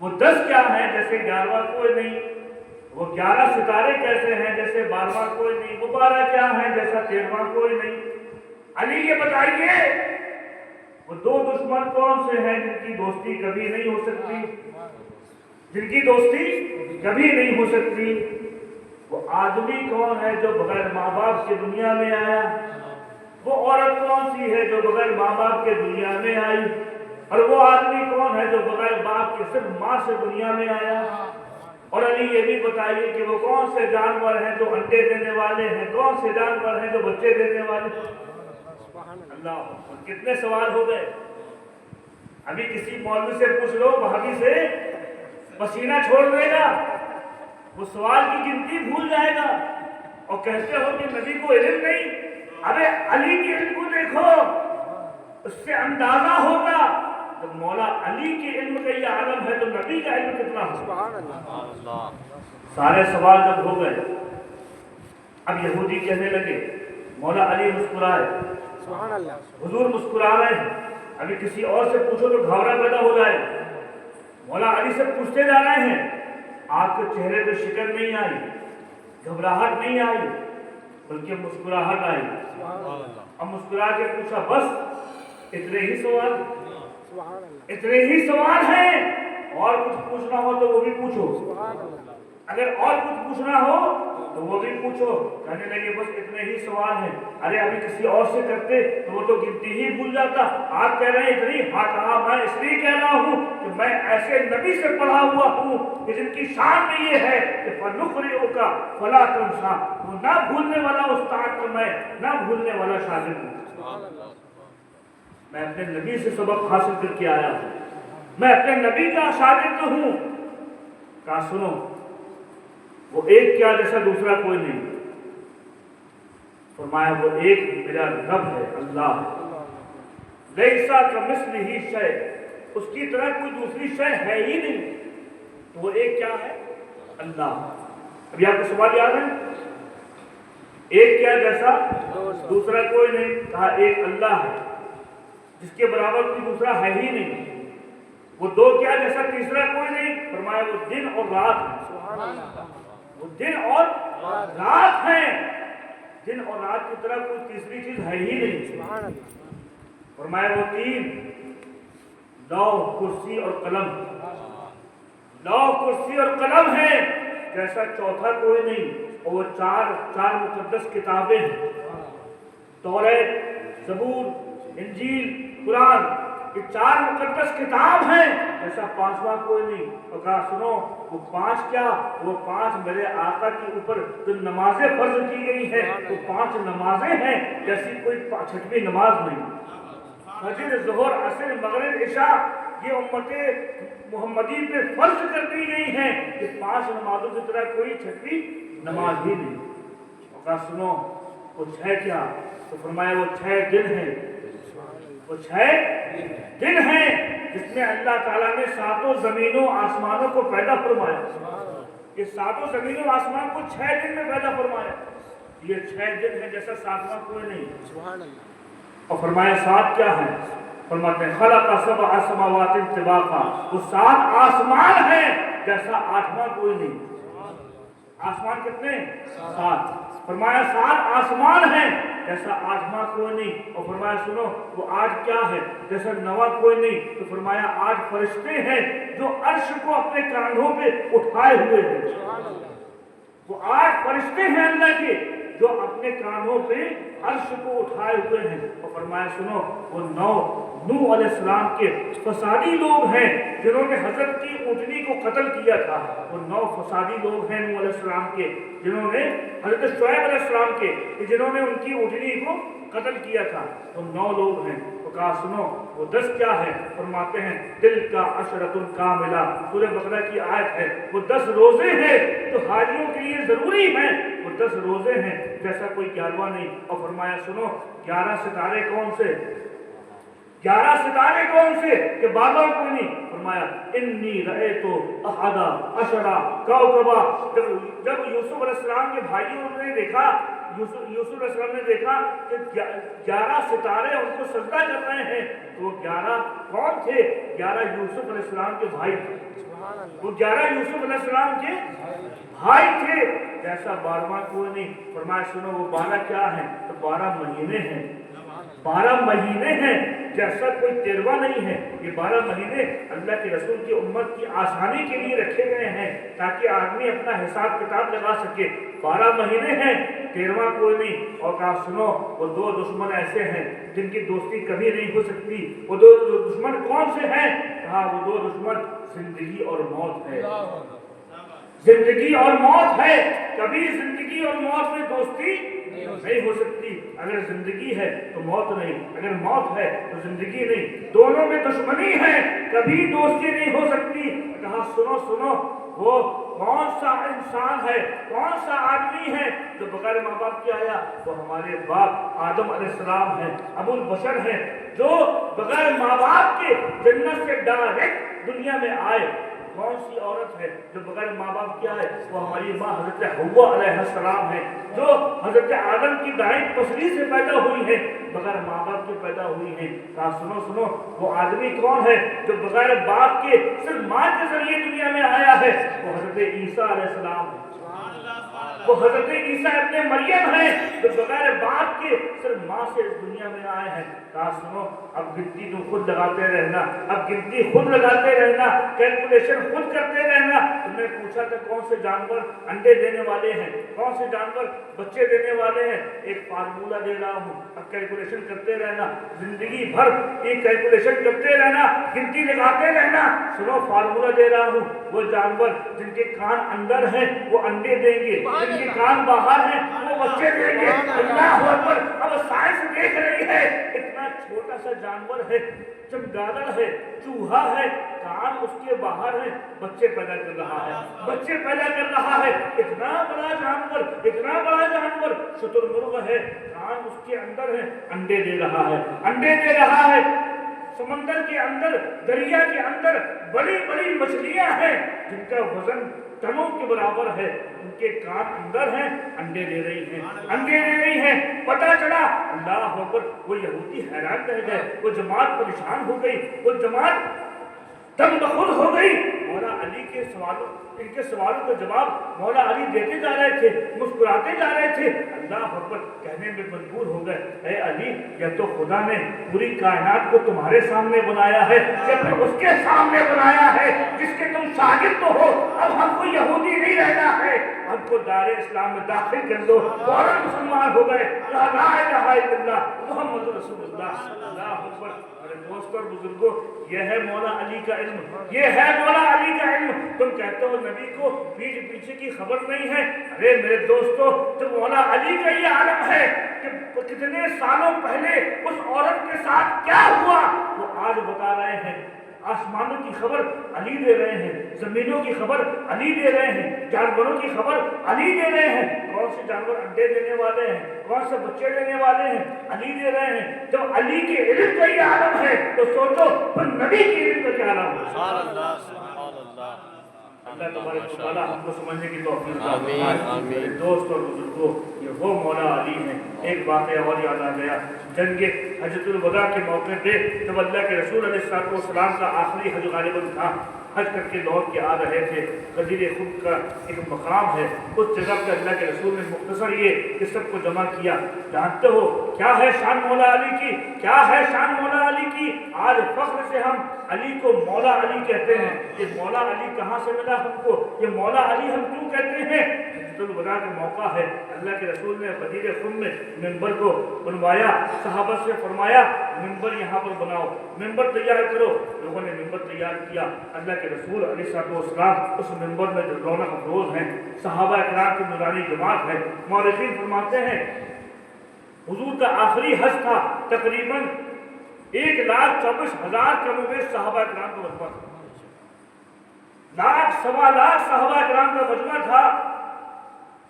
وہ 10 کیا ہے جیسے 11واں کوئی نہیں، وہ 11 ستارے کیسے ہیں جیسے 12واں کوئی نہیں، وہ 12 کیا ہیں جیسا 13واں کوئی نہیں۔ علی یہ بتائیے وہ دو دشمن کون سے ہیں جن کی دوستی کبھی نہیں ہو سکتی، جن کی دوستی کبھی نہیں ہو سکتی؟ وہ آدمی کون ہے جو بغیر ماں باپ کے دنیا میں آیا، وہ عورت کون سی ہے جو بغیر ماں باپ کے دنیا میں آئی، اور وہ آدمی کون ہے جو بغیر باپ کے صرف ماں سے دنیا میں آیا؟ اور علی یہ بھی بتائیے کہ وہ کون سے جانور ہیں جو انڈے دینے والے ہیں، کون سے جانور ہیں جو بچے دینے والے ہیں؟ اللہ، کتنے سوال ہو گئے۔ ابھی کسی مولوی سے پوچھ لو، وہابی سے، پسینہ چھوڑ دے گا، وہ سوال کی گنتی بھول جائے گا، اور کہتے ہو کہ نبی کو علم نہیں۔ ابے علی کے علم کو دیکھو، اس سے اندازہ ہوگا جب مولا علی کے علم کا یہ عالم ہے تو نبی کا علم کتنا ہوگا۔ سارے سوال جب ہو گئے، اب یہودی کہنے لگے، مولا علی مسکرائے، حضور مسکرا رہے ہیں، ابھی کسی اور سے پوچھو تو گھبرا پیدا ہو جائے۔ مولا علی سے پوچھتے جا رہے ہیں، آپ کے چہرے پہ شکن نہیں آئی، گھبراہٹ نہیں آئی، بلکہ مسکراہٹ آئی۔ اب مسکرا کے پوچھا بس اتنے ہی سوال، اتنے ہی سوال ہیں، اور کچھ پوچھنا ہو تو وہ بھی پوچھو، اگر اور کچھ پوچھنا ہو تو وہ بھی پوچھو۔ کہنے لگے بس اتنے ہی سوال ہیں۔ ارے ابھی کسی اور سے کرتے تو وہ تو گنتی ہی بھول جاتا، آپ کہہ رہے ہیں اتنی؟ ہاں کہا میں اس لیے کہہ رہا ہوں کہ میں ایسے نبی سے پڑھا ہوا ہوں کہ جن کی شان میں یہ ہے کہ فَنُقْرِئُكَ فَلَا تَنْسَى، وہ نہ بھولنے والا استاد تو میں نہ بھولنے والا شاگرد ہوں۔ میں اپنے نبی سے سبق حاصل کر کے آیا ہوں، میں اپنے نبی کا شاگرد ہوں۔ کہا سنو وہ ایک کیا جیسا دوسرا کوئی نہیں، فرمایا وہ ایک میرا رب ہے، اللہ ہے، لیسا کمثلہ شیء، اس کی طرح کوئی دوسری شے ہے ہی نہیں، تو وہ ایک کیا ہے؟ اللہ۔ अभी आपको सवाल याद है? एक क्या जैसा दूसरा कोई नहीं, कहा एक अल्लाह है जिसके बराबर कोई दूसरा है ही नहीं। वो दो क्या जैसा तीसरा कोई नहीं, फरमाया वो दिन और रात है। वो दिन और रात है, दिन और रात की तरह कोई तीसरी चीज है ही नहीं। फरमाया वो तीन, लौह कुर्सी और कलम, लौह कुर्सी और कलम है जैसा चौथा कोई नहीं। और वो चार मुकद्दस किताबें हैं, तौरात, जबूर, इंजील, कुरान, ये चार मुकद्दस किताब हैं जैसा पांचवा कोई नहीं। और कहा सुनो वो पांच क्या, वो पांच मेरे आका के ऊपर जो नमाजें फर्ज की गई हैं वो पांच नमाजें हैं जैसी कोई छठवीं नमाज नहीं। फजर, ज़ोहर, असर, मगरिब, इशा ये उम्मते मुहम्मदी पे फर्ज कर दी गई हैं कि पांच नमाजों की तरह कोई छठवीं नमाज ही नहीं। और कहा सुनो वो छह क्या, तो फरमाया वो 6 दिन हैं। वो 6 दिन हैं जिसमें अल्लाह ताला ने सातों जमीनों आसमानों को पैदा फरमाया। ये सातों जमीनों आसमान को 6 दिन में पैदा फरमाया। ये 6 दिन है जैसा सातवां कोई नहीं। और फरमाया 7 क्या है, फरमाते हैं खलक़ सबअ समावातिन तिबाक़ा, वो 7 आसमान है जैसा आठवां कोई नहीं। आसमान कितने? 7। फरमाया 7 आसमान है जैसा आठवां कोई नहीं। और फरमाया सुनो वो 8 क्या है जैसा 9वां कोई नहीं। तो फरमाया 8 फरिश्ते हैं जो अर्श को अपने कांधों पे उठाए हुए हैं। वो 8 फरिश्ते हैं अल्लाह के जो अपने कानों पे अर्श को उठाए हुए हैं। और फरमाया सुनो वो 9 नूह अलैहिस्सलाम के फसादी लोग हैं जिन्होंने हजरत की ऊँटनी को कत्ल किया था। वो 9 फसादी लोग हैं नूह अलैहिस्सलाम के जिन्होंने हजरत शुएब अलैहिस्सलाम के जिन्होंने उनकी ऊँटनी को कत्ल किया था। तो 9 लोग हैं। तो कहा सुनो वो 10 क्या है, फरमाते हैं दिल का अशरतुल कामिला, सूरह बकरा की आयत है। वो 10 रोजे हैं तो हाजियों के लिए जरूरी है। वो 10 रोजे हैं जैसा कोई 11वां नहीं। और फरमाया सुनो 11 सितारे कौन से, 11 सितारे कौन से कि बाबा कोई नहीं। फरमाया इन्नी रअयतु अहदा अशरा कौकबा, जब यूसुफ अलैहिस्सलाम के भाइयों ने देखा, यूसुफ अलैहिस्सलाम ने देखा कि 11 सितारे उनको सजदा कर रहे हैं। तो वो 11 कौन थे? 11 यूसुफ अलैहिस्सलाम के भाई थे। वो 11 यूसुफ अलैहिस्सलाम के भाई थे जैसा 12वां कोई नहीं। फरमाया सुनो वो 12 क्या है, तो 12 महीने हैं। 12 महीने हैं जैसा कोई 13वां नहीं है। ये 12 महीने अल्लाह के रसूल की उम्मत की आसानी के लिए रखे गए हैं ताकि आदमी अपना हिसाब किताब लगा सके। 12 महीने हैं, 13वां कोई नहीं। और कहा सुनो वो 2 दुश्मन ऐसे हैं जिनकी दोस्ती कभी नहीं हो सकती। वो 2 दुश्मन कौन से हैं? कहा वो 2 दुश्मन जिंदगी और मौत है। जिंदगी और मौत है, कभी जिंदगी और मौत में दोस्ती नहीं हो सकती। अगर जिंदगी है तो मौत नहीं, अगर मौत है तो जिंदगी नहीं, दोनों में दुश्मनी है, कभी दोस्ती नहीं हो सकती। कहा सुनो सुनो वो कौन सा इंसान है, कौन सा आदमी है जो बगैर माँ बाप के आया? वो हमारे बाप आदम अलैहिस्सलाम है, अबुल बशर है, जो बगैर माँ बाप के जन्नत से डायरेक्ट दुनिया में आए। कौन सी औरत है जो बगैर माँ बाप के आए? वो हमारी माँ हजरत हव्वा अलैहिस्सलाम है जो हजरत आदम की दाएं पसली से पैदा हुई है, बगैर माँ बाप के पैदा हुई है। कहा सुनो सुनो वो आदमी कौन है जो बगैर बाप के सिर्फ माँ के जरिए दुनिया में आया है? वो हजरत ईसा अलैहिस्सलाम है। वो हजरत ईसा इब्ने मरियम है जो बगैर बाप के सिर्फ माँ से इस दुनिया में आए हैं। कहा सुनो अब गिनती तुम खुद लगाते रहना, अब गिनती खुद लगाते रहना, कैलकुलेशन खुद करते रहना। तुमने पूछा था कौन से जानवर अंडे देने वाले हैं, कौन से जानवर बच्चे देने वाले हैं? एक फार्मूला दे रहा हूँ, अब कैलकुलेशन करते रहना, जिंदगी भर एक कैलकुलेशन करते रहना, गिनती लगाते रहना। सुनो फार्मूला दे रहा हूँ, वो जानवर जिनके कान अंदर हैं वो अंडे देंगे, जिनके कान बाहर हैं वो बच्चे देंगे। अल्लाह अकबर। अब साइंस देख रही है इतना छोटा सा जानवर है, चमगादड़ है, चूहा है, कान उसके बाहर है, बच्चे पैदा कर रहा है, बच्चे पैदा कर रहा है। इतना बड़ा जानवर, इतना बड़ा जानवर शुतुरमुर्ग है, कान उसके अंदर है, अंडे दे रहा है, अंडे दे रहा है। समंदर के अंदर, दरिया के अंदर बड़ी बड़ी मछलियां हैं जिनका वजन टनों के बराबर है। उनके कान अंदर हैं, अंडे दे रही हैं, अंडे दे रही हैं। पता चला अल्लाह अकबर, वो यहूदी हैरान रह गए, वो जमात परेशान हो गई, वो जमात दम बखुद हो गई। मौला अली के सवालों, इनके सवालों का जवाब मौला अली देते जा रहे थे, मुस्कुराते जा रहे थे। अल्लाह अकबर कहने में मजबूर हो गए, ऐ अली, यह तो खुदा ने पूरी कायनात को तुम्हारे सामने बनाया है, या फिर उसके सामने बनाया है जिसके तुम शागिर्द तो हो। अब हमको यहूदी नहीं रहना है, हमको दारे इस्लाम में दाखिल कर दो। फौरन मुसलमान हो गए। ला इलाहा इल्लल्लाह मुहम्मद रसूलुल्लाह। अल्लाह अकबर। अरे दोस्तों और बुजुर्गों, यह है मौला अली का इल्म, ये है मौला अली का इल्म। तुम कहते हो नबी को पीछे की खबर नहीं है। अरे मेरे दोस्तों, तो मौला अली का ये आलम है कि कितने सालों पहले उस औरत के साथ क्या हुआ वो आज बता रहे हैं। आसमानों की खबर अली दे रहे हैं, जमीनों की खबर अली दे रहे हैं, जानवरों की खबर अली दे रहे हैं। कौन से जानवर अंडे देने वाले हैं, कौन से बच्चे देने वाले हैं, अली दे रहे हैं। जब अली के इल्म का ये आलम है तो सोचो फिर नबी के इल्म का क्या आलम है। अल्लाह तुम्हारे मौला हमको समझने की तौफीक अता फरमाए। दोस्त और बुजुर्गों, ये वो मौला अली हैं। एक वाक़या और याद आ गया, जंग हजतुल वदा के मौके पे जब अल्लाह के रसूल अलैहिस्सलाम का आखिरी हज गालिबन था, हज करके लौट के आ रहे थे। गदीर खुद का एक मकाम है, उस जगह पे अल्लाह के रसूल ने मुख्तसर ये इस सबको जमा किया। जानते हो क्या है शान मौला अली की, क्या है शान मौला अली की। आज फख्र से हम अली को मौला अली कहते हैं। ये मौला अली कहाँ से मिला हमको, ये मौला अली हम क्यों कहते हैं। हजतुल वदा का मौका है, अल्लाह के रसूल ने गदीर खुद में मिंबर को बनवाया, सहाबा से फरमाया मिंबर यहाँ पर बनाओ, मिंबर तैयार करो। लोगों ने मिंबर तैयार किया। अल्लाह के रसूल अलैहिस्सलाम उस मिंबर में जो रौनक अफरोज हैं, सहाबा इकराम की नूरानी जमात है। मौरखीन फरमाते हैं हुजूर का आखिरी हज था, तकरीबन 1,24,000 कम सहाबा इकराम का मजमा था, 1,00,000 सवा लाख सहाबा इकराम का मजमा था।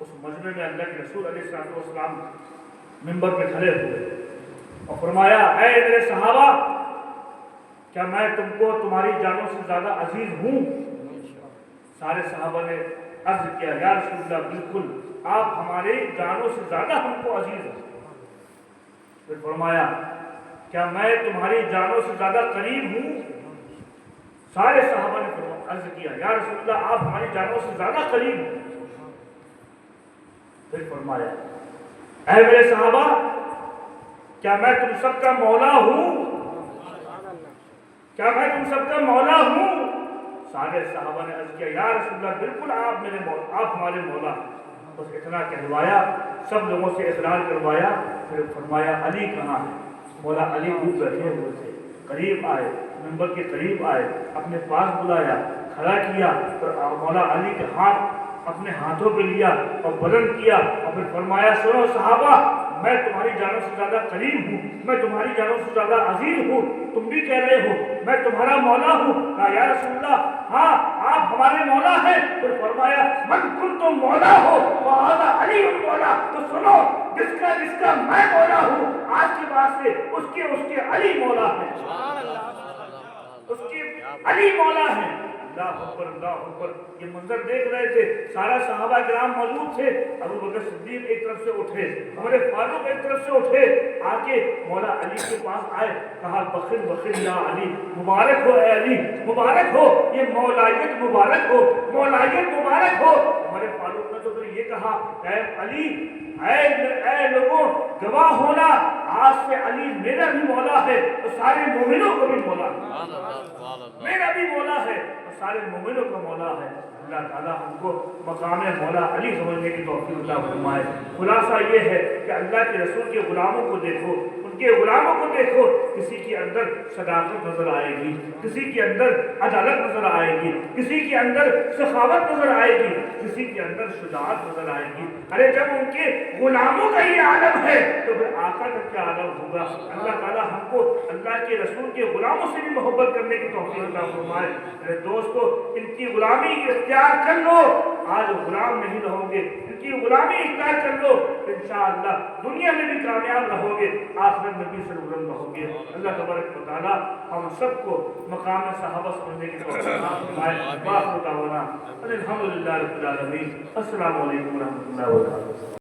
उस मजमे में अल्लाह के रसूल अलैहिस्सलाम मिंबर पे खड़े हुए और फरमाया, ऐ मेरे सहाबा, क्या मैं तुमको तुम्हारी जानों से ज्यादा अजीज हूँ। सारे सहाबा ने अर्ज किया, या रसूलल्लाह, बिल्कुल, आप हमारे जानों से ज्यादा हमको अजीज हैं। फिर फरमाया, क्या मैं तुम्हारी जानों से ज्यादा करीब हूँ। सारे सहाबा ने अर्ज किया, या रसूलल्लाह, आप हमारी जानों से ज्यादा करीब हैं। फिर फरमाया, ऐ मेरे सहाबा, क्या मैं तुम सबका मौला हूँ, क्या मैं तुम सबका मौला हूँ। सारे सहाबा ने अर्ज किया, या रसूलल्लाह, बिल्कुल आप मेरे मौला, आप हमारे मौला। बस इतना कहलवाया, सब लोगों से इकरार करवाया। फिर फरमाया, अली कहाँ है। मौला अली दूर बैठे हुए थे, करीब आए, मिंबर के करीब आए, अपने पास बुलाया, खड़ा किया, तो मौला अली के हाथ अपने हाथों पे लिया और बुलंद किया और फिर फरमाया, सुनो सहाबा, मैं तुम्हारी जानों से ज्यादा करीब हूँ, मैं तुम्हारी जानों से ज्यादा अजीज हूँ। तुम भी कह रहे हो मैं तुम्हारा मौला हूँ। कहा, या रसूलल्लाह, हाँ आप हमारे मौला हैं। फिर फरमाया, मन कुन्तु मौला हो वहादा अली मौला। तो सुनो, जिसका जिसका मैं मौला हूँ, आज के बाद से उसके अली मौला है, उसके अली मौला है। अल्लाह अकबर। ये मंजर देख रहे थे, सारा सहाबा किराम मौजूद थे। अबू बकर सिद्दीक एक तरफ से उठे, उमर फारूक एक तरफ से उठे, आके मौला अली के पास आए, कहा, बखिर बखिर या अली, मुबारक हो ए अली, मुबारक हो, ये मौलायत मुबारक हो, मौलायत मुबारक हो। उमर फारूक ने तो फिर ये कहा, ऐ अली, ऐ लोगों, गवाह होना, आज से अली मेरा भी मौला है तो सारे मोमिनों को भी मौला है, मेरा भी मौला है तो सारे मोमिनों का मौला है। अल्लाह ताला हमको मकाम मौला अली समझने की तौफीक अता फरमाए। खुलासा ये है कि अल्लाह के रसूल के गुलामों को देखो, उनके गुलामों को देखो, किसी के अंदर सदाकत नजर आएगी, किसी के अंदर अदालत नजर आएगी, किसी के अंदर सखावत नजर आएगी, किसी के अंदर शुजाअत नजर आएगी। अरे जब उनके गुलामों का ये आलम है तो फिर आका का क्या आलम होगा। अल्लाह ताला हमको अल्लाह के रसूल के गुलामों से भी मोहब्बत करने की तौफीक अता फरमाए। मेरे दोस्तों, इनकी गुलामी इख्तियार कर लो, आज गुलाम नहीं रहोगे, इनकी गुलामी इख्तियार कर लो, इंशाअल्लाह दुनिया में भी कामयाब रहोगे, आखिरत آخر میں بھی سربلند ہو گے. اللہ تبارک و تعالیٰ ہم سب کو مقام صحابہ سمجھنے کی توفیق فرمائے. وآخر دعوانا الحمدللہ رب العالمین. السلام علیکم ورحمۃ اللہ وبرکاتہ.